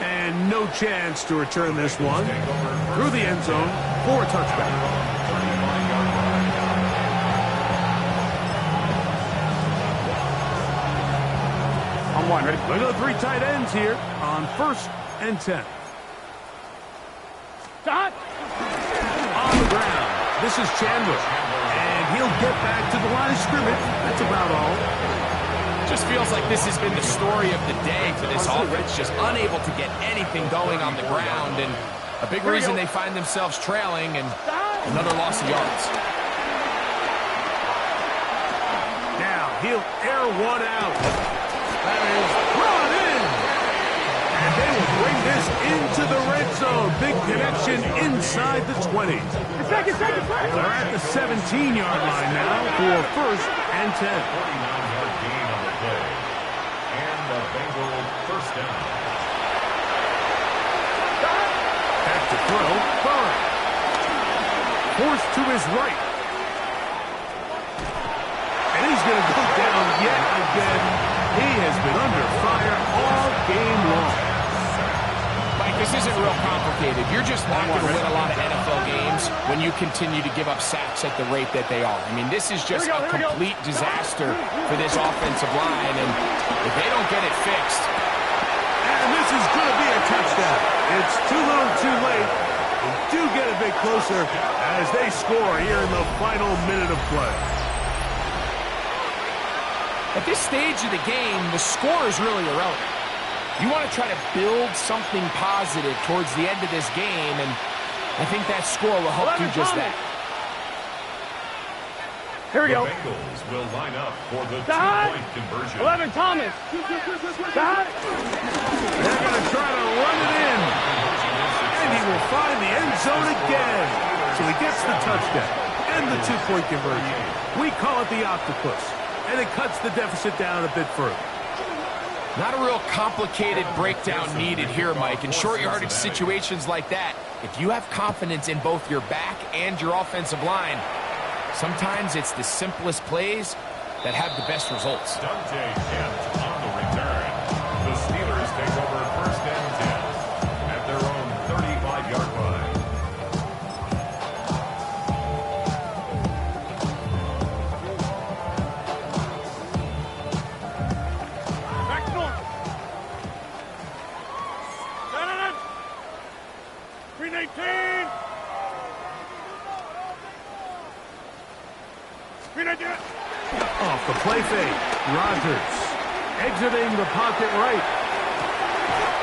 And no chance to return this one. Through the end zone for a touchback.
On 1, ready?
Look at the 3 tight ends here on 1st and 10.
Shot.
On the ground, this is Chandler. And he'll get back to the line of scrimmage. That's about all.
Just feels like this has been the story of the day for this offense, just unable to get anything going on the ground, and a big reason they find themselves trailing and another loss of yards.
Now he'll air one out. That is brought in. And they will bring this into the red zone. Big connection inside the 20. They're at the 17-yard line now for 1st and 10.
49-yard gain on the play. And the Bengals 1st down.
Back to throw. Burrow. Forced to his right. And he's going to go down yet again. He has been under fire all game long.
Mike, this isn't real complicated. You're just not going to win a lot of NFL games when you continue to give up sacks at the rate that they are. I mean, this is just a complete disaster for this offensive line, and if they don't get it fixed.
And this is going to be a touchdown. It's too little too late. They do get a bit closer as they score here in the final minute of play.
At this stage of the game, the score is really irrelevant. You want to try to build something positive towards the end of this game, and I think that score will help do just that.
Here we go.
The Bengals will line up for the 2-point conversion.
11, Thomas. Shot.
They're going to try to run it in. And he will find the end zone again. So he gets the touchdown and the 2-point conversion. We call it the octopus. And it cuts the deficit down a bit further.
Not a real complicated breakdown needed here, Mike. In short yardage situations like that, If you have confidence in both your back and your offensive line, sometimes it's the simplest plays that have the best results.
Dante Kent on the return. The Steelers take over first and 10 at their own 35-yard line.
Back north. Madden. 319. 319.
Off the play fake. Rodgers exiting the pocket right.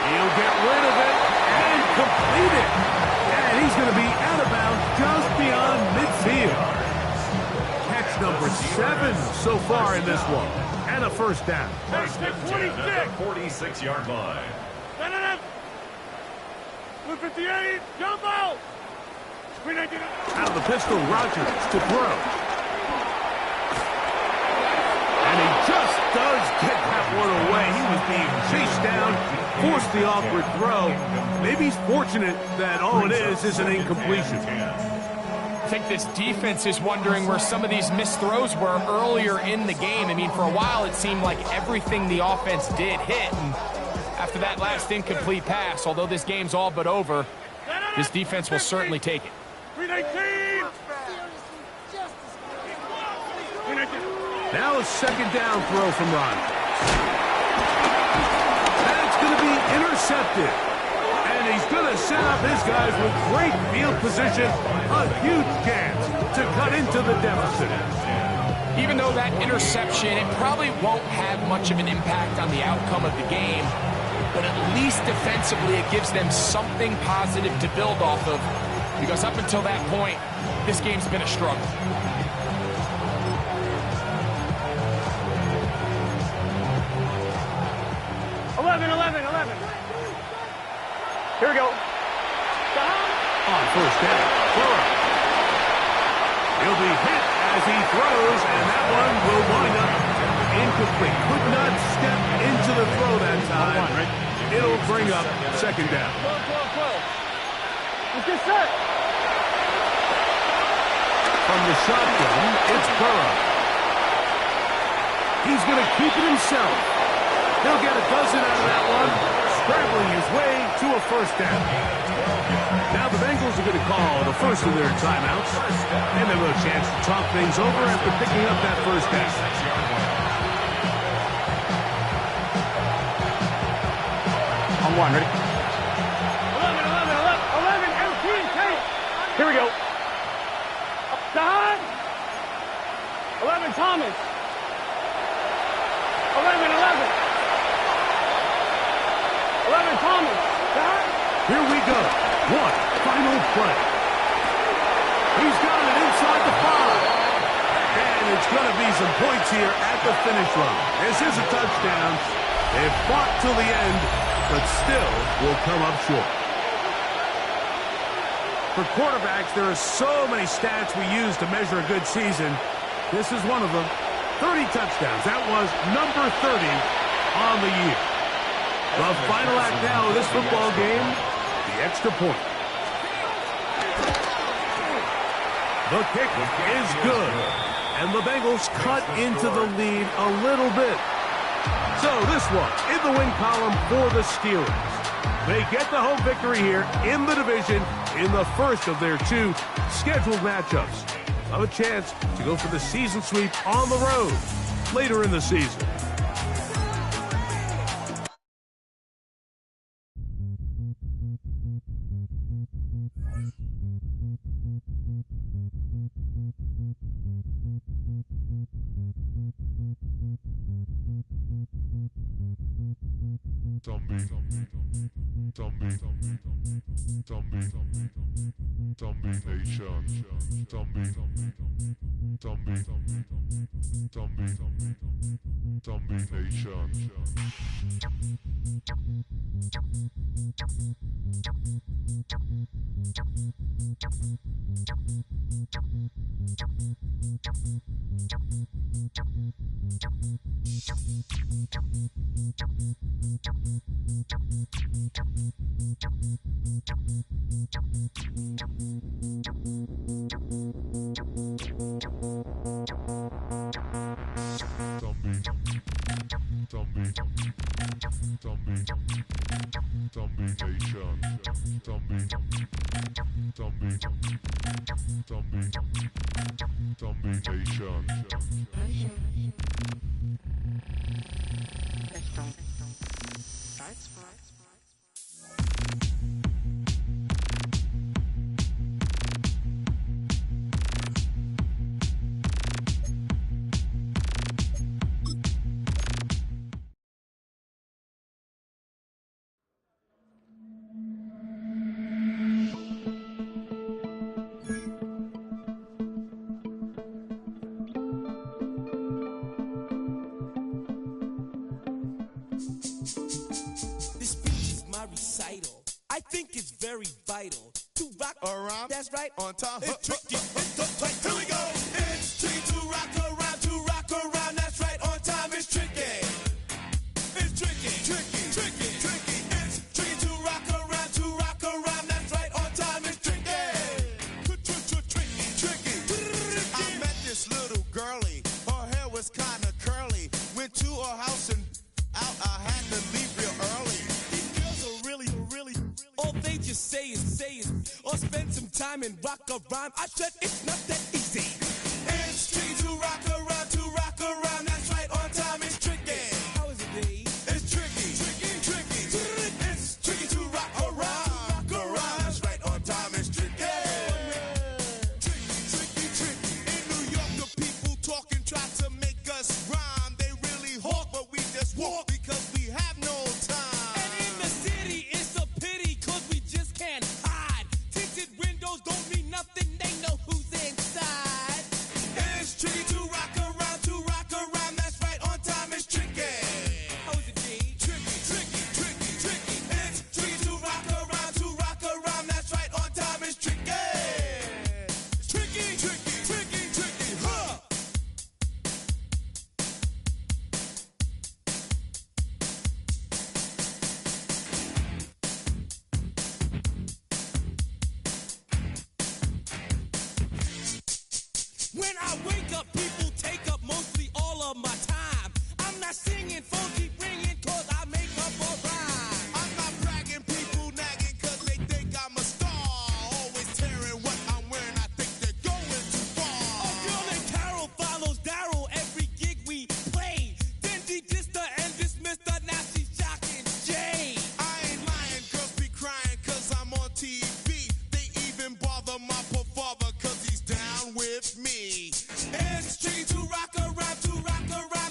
He'll get rid of it and complete it. And he's going to be out of bounds just beyond midfield. Catch number 7 so far in this one. And a first down.
First and 10 at the 46-yard line.
Madden. 58. Jump out. 319.
Out of the pistol, Rodgers to throw. And he just does get that one away. He was being chased down, forced the awkward throw. Maybe he's fortunate that all it is an incompletion.
I think this defense is wondering where some of these missed throws were earlier in the game. I mean, for a while, it seemed like everything the offense did hit. And after that last incomplete pass, although this game's all but over, this defense will certainly take it.
319. 319.
Now a second down throw from Rodgers. That's going to be intercepted. And he's going to set up his guys with great field position. A huge chance to cut into the deficit.
Even though that interception, it probably won't have much of an impact on the outcome of the game, but at least defensively it gives them something positive to build off of, because up until that point, this game's been a struggle.
11. Here we go.
On first down, Burrow. He'll be hit as he throws, and that one will wind up incomplete. Could not step into the throw that time. It'll bring up second down.
12. Let's get set.
From the shotgun, it's Burrow. He's going to keep it himself. He'll get a dozen out of that one, scrambling his way to a first down. Now the Bengals are going to call the first of their timeouts, and they'll have a chance to talk things over after picking up that first down.
On one, ready? 11, LT, take. Here we go. Don. 11, Thomas. 11. 11, Thomas. Don.
Here we go. One final play. He's got it inside the 5. And it's going to be some points here at the finish line. This is a touchdown. They fought till the end, but still will come up short. For quarterbacks, there are so many stats we use to measure a good season. This is one of them. 30 touchdowns. That was number 30 on the year. The final act now of this football game, the extra point. The kick is good. And the Bengals cut into the lead a little bit. So this one in the win column for the Steelers. They get the home victory here in the division in the first of their 2 scheduled matchups. Have a chance to go for the season sweep on the road later in the season.
This speech is my recital. I think it's very vital to rock around. That's right, on time. It's tricky, it's so tight. Here we go. It's tricky to rock around. That's right, on time. It's tricky. It's tricky, tricky, tricky, tricky. It's tricky to rock around. That's right, on time. It's tricky. Tricky, tricky. I met this little girlie. Her hair was kind of curly. Went to her house and out I had to leave real early. These girls are really, all they just say is, or spend some time and rock a rhyme. I said it's not that easy. It's tricky to rock around. That's right, on time. It's tricky. How is it, Dave? It's tricky, tricky. It's tricky to rock around. That's right, on time. It's tricky. Tricky. In New York, the people talking try to make us rhyme. They really hawk, but we just walk because we have no time. And in the city, it's a pity, cause we just can't hide. Tinted windows don't mean nothing, they know who's inside. It's tricky to rock around. That's right, on time. It's tricky. How is it, G? Tricky. It's tricky to rock around. That's right, on time. It's tricky. Tricky, huh? When I wake up, people take up mostly all of my time. I'm not singing, phone keep ringing, cause I make up a rhyme. I'm not bragging, people nagging, cause they think I'm a star. Always tearing what I'm wearing, I think they're going too far. A girl named Carol follows Daryl every gig we play. Then dissed her and dismissed her, now she's shocking Jay. I ain't lying, girls be crying, cause I'm on TV. They even bother my poor father, cause he's down with me. It's tricky to rock around.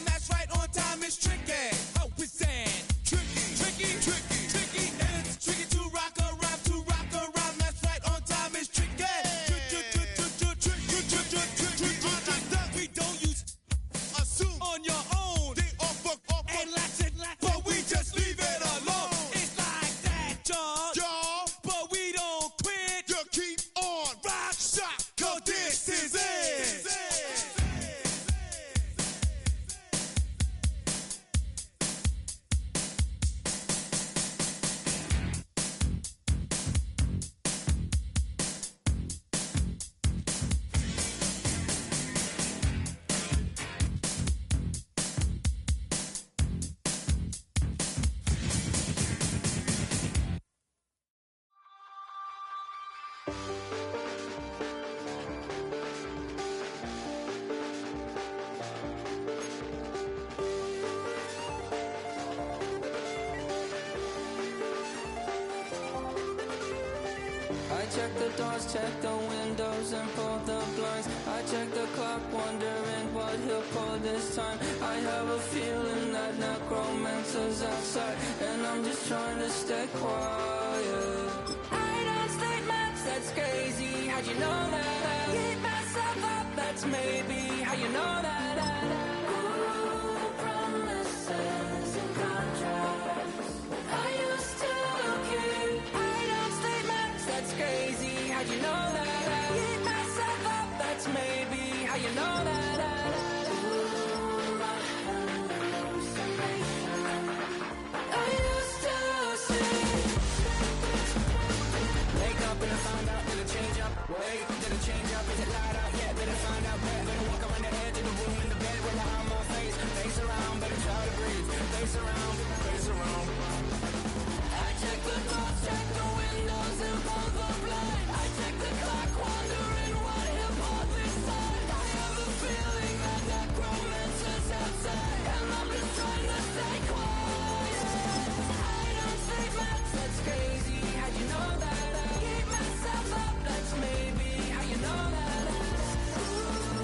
That's right, on time. It's tricky. How is that? Tricky. It's tricky to rock around. That's right, on time. It's tricky. We don't use assume on your own. They offer and latch it, but we just leave it alone. It's like that, y'all. But we don't quit. You keep on rock, shock, cause this is it.
I check the doors, check the windows, and pull the blinds. I check the clock, wondering what he'll pull this time. I have a feeling that necromancer's outside, and I'm just trying to stay quiet. I don't statements, that's crazy. How'd you know that? Keep myself up, that's maybe how you know that. Ooh, promises and contracts. I used to keep. I don't statements, that's crazy. How'd you know that? how you know that? Ooh, my hallucination. I used to see. Wake up and I find out, did it change up? Wait, did it change up? Is it light out? Yeah, better find out. Better walk around the edge of the room in the bed with my arm on my face. Face around, better try to breathe. Face around, face around. I check the doors, check the windows and pull the blind. I check the clock, wondering what hit bought this time. I have a feeling that necromancer's outside, and I'm just trying to stay quiet. I don't sleep much, that's crazy. How you know that? I keep myself up, that's maybe how you know that.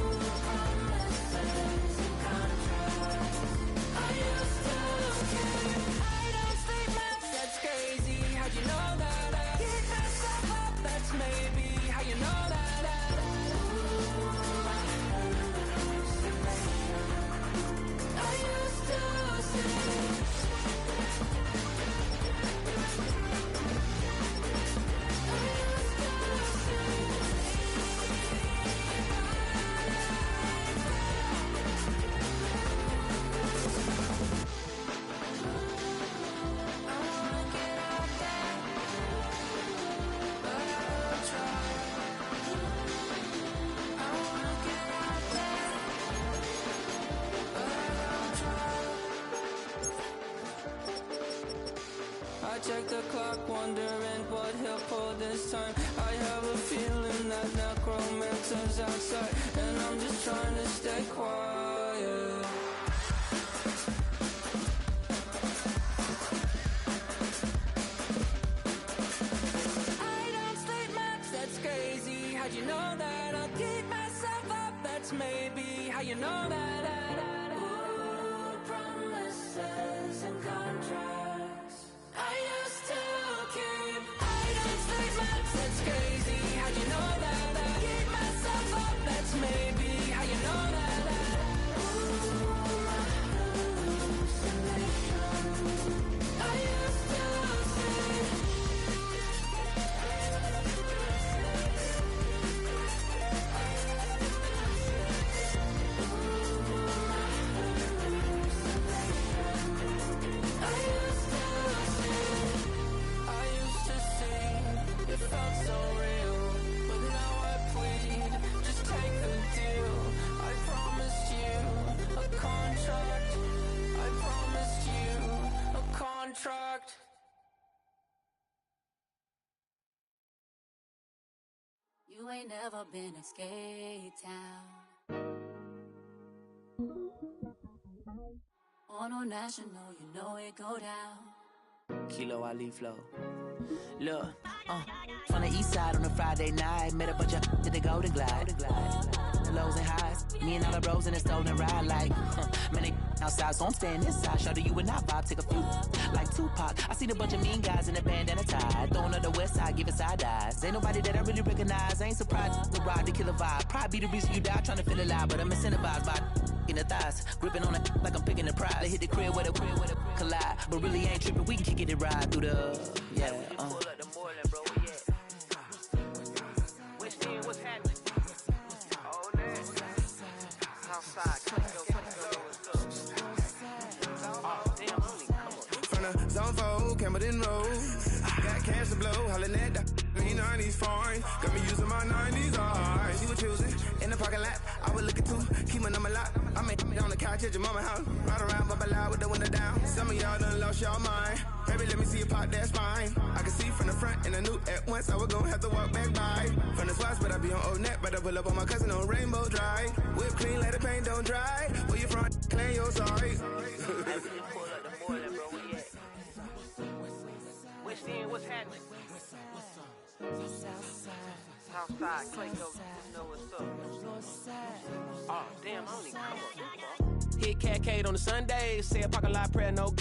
Ooh, promises and contracts. I used to care. I don't sleep much, that's crazy. How you know that? I keep myself up, that's maybe how you know that. Ooh, my hallucination. I used to see. I check the clock, wondering what he'll pull this time. I have a feeling that necromancer's outside, and I'm just trying to stay quiet. I don't sleep much, that's crazy. How'd you know that? I'll keep myself up, that's maybe how you know that. Ooh, promises and contracts. I used to keep. I don't sleep much, that's crazy. How'd you know that? I keep myself up, that's maybe how you know that. Ooh, my hallucination. I used to see. It felt so real, but now I plead, just take the deal. I promised you a contract. I promised you a contract.
You ain't never been a skate town. On national, you know it go down.
Kilo Ali flow. Look, from the east side on a Friday night, met a bunch of to the Golden Glide. The lows and highs, me and all the bros in a stolen ride like, man, they outside, so I'm staying inside. Show you and I vibe, take a few, like Tupac. I seen a bunch of mean guys in a bandana tie, throwing up the west side, giving side eyes. Ain't nobody that I really recognize, I ain't surprised to ride the killer vibe. Probably be the reason you die, trying to feel alive, but I'm incentivized by in the thighs, gripping on it like I'm picking the prize. They hit the crib where the collide, but really ain't tripping. We can kick it ride through the pull up the Moreland, bro. What's happening? Oh, man. Outside,
From the zone 4, Campbellton Road. Got cash to blow, hollering at the 90s foreign. Got me using my 90s eyes. She was choosing in the parking lot. I was looking too, keep my number locked. I make on the couch at your mama house. Ride around, bump loud with the window down. Some of y'all done lost y'all mind. Baby, let me see you pop, that's fine. I can see from the front and I knew at once I was gonna have to walk back by. From the spots, but I be on Old Neck. Better pull up on my cousin on Rainbow Drive. Whip clean, let the paint don't dry. Where you from? Claim your sorry.
pull up the Moreland, bro. Where you at? What's happening? Southside, Clayco, you know what's up. Oh, damn, I don't even come up. Hit Catcade on the Sundays, say a parking lot prayer, no.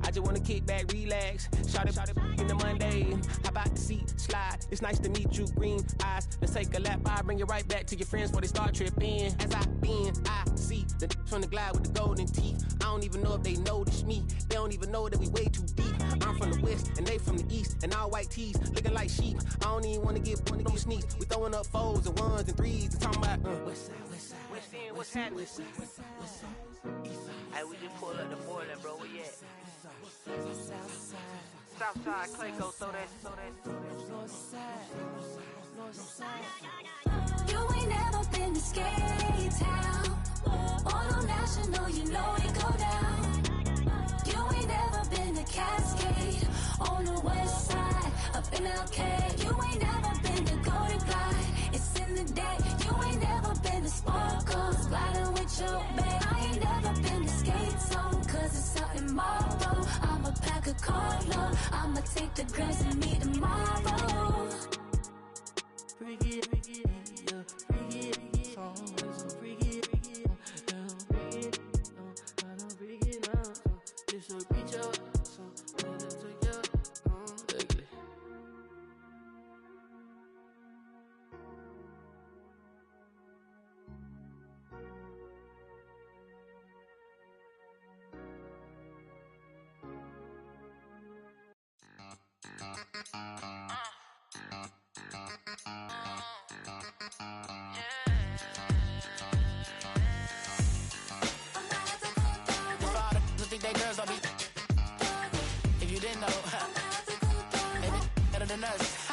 I just wanna kick back, relax, shout it in the Monday. How about the seat slide? It's nice to meet you, green eyes. Let's take a lap by, bring you right back to your friends before they start tripping. As I bend, I
see the from the glide with the golden teeth. I don't even know if they notice me. They don't even know that we way too deep. I'm from the west and they from the east, and all white tees looking like sheep. I don't even want to get one of those sneaks. We throwing up fours and ones and threes and talking about west side, west side, west side,
What's happening?
west side, west side, west side, east side.
Hey, we just pulled up the morning, bro. Where you at? Southside, Clayco, so that.
North side. You ain't never been to Skate Town. On National, you know it go down. You ain't never been to Cascade. On the west side, up in Arcade. You ain't never been to Golden Glide. It's in the day. You ain't never been to Sparkles, gliding with your babe. I ain't never been to Skate Zone, cause it's out in Marlboro. I'ma pack a carload. I'ma take the grass and meet tomorrow.
Freak it, yeah, freak it, song, so freak it, I don't freak it now, so this will reach out, so let it take out, ugly.
Think they girls don't be. If you didn't know, maybe better than us.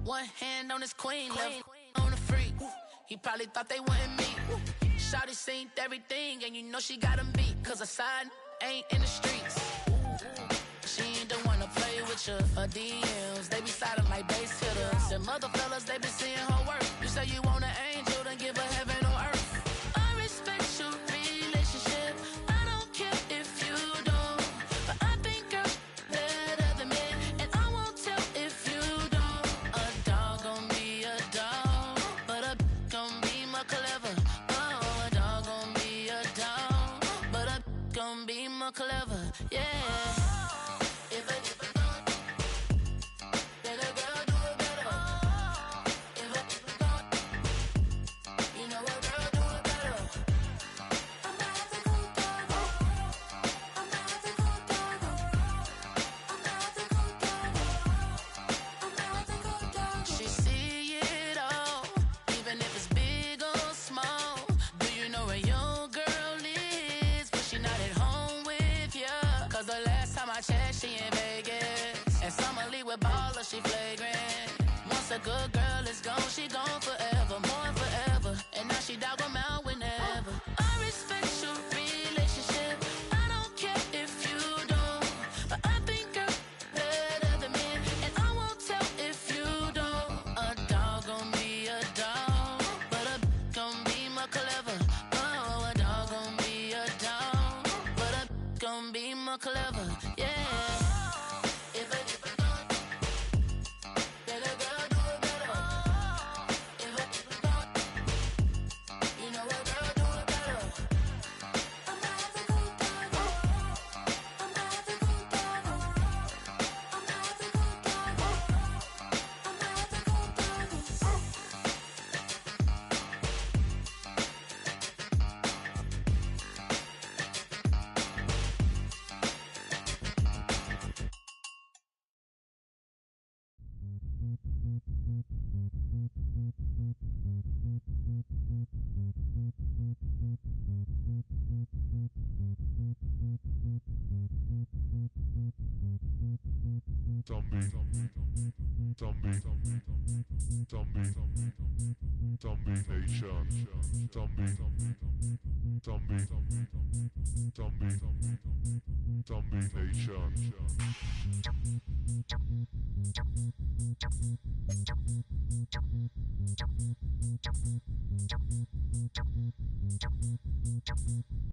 One hand on his queen, left on the freak. He probably thought they wanted me. Shawty seen everything, and you know she got him beat. Cause a side ain't in the streets. She ain't the one to play with you. Her DMs, they be silent like bass hitters. And mother fellas, they been seeing her work. You say you want an angel, then give her heaven on earth. I respect your relationship.
Clever, yeah. If a don't, then a girl do it better. If a don't, you know a girl do it better. I'm about to go gaga. I'm about to go gaga. I'm about to go gaga. I'm about to go gaga.
She see it all, even if it's big or small. Do you know where your girl is? But she not at home. Cause the last time I checked, she in Vegas. And Summer Lee with baller, she flagrant. Once a good girl is gone, she gone forever, more forever. And now she dog 'em out whenever. I respect your relationship. I don't care if you don't. But I think you're better than me. And I won't tell if you don't. A dog gon' be a dog, but a gon' be more clever. Oh, a dog gon' be a dog, but a gon' be more clever, yeah.
If a don't, then a girl do it better. If a don't, you know a girl do it better. I'm about to go gaga. I'm about to go gaga. I'm about to go gaga. I'm about to go gaga.
Zombie Nation.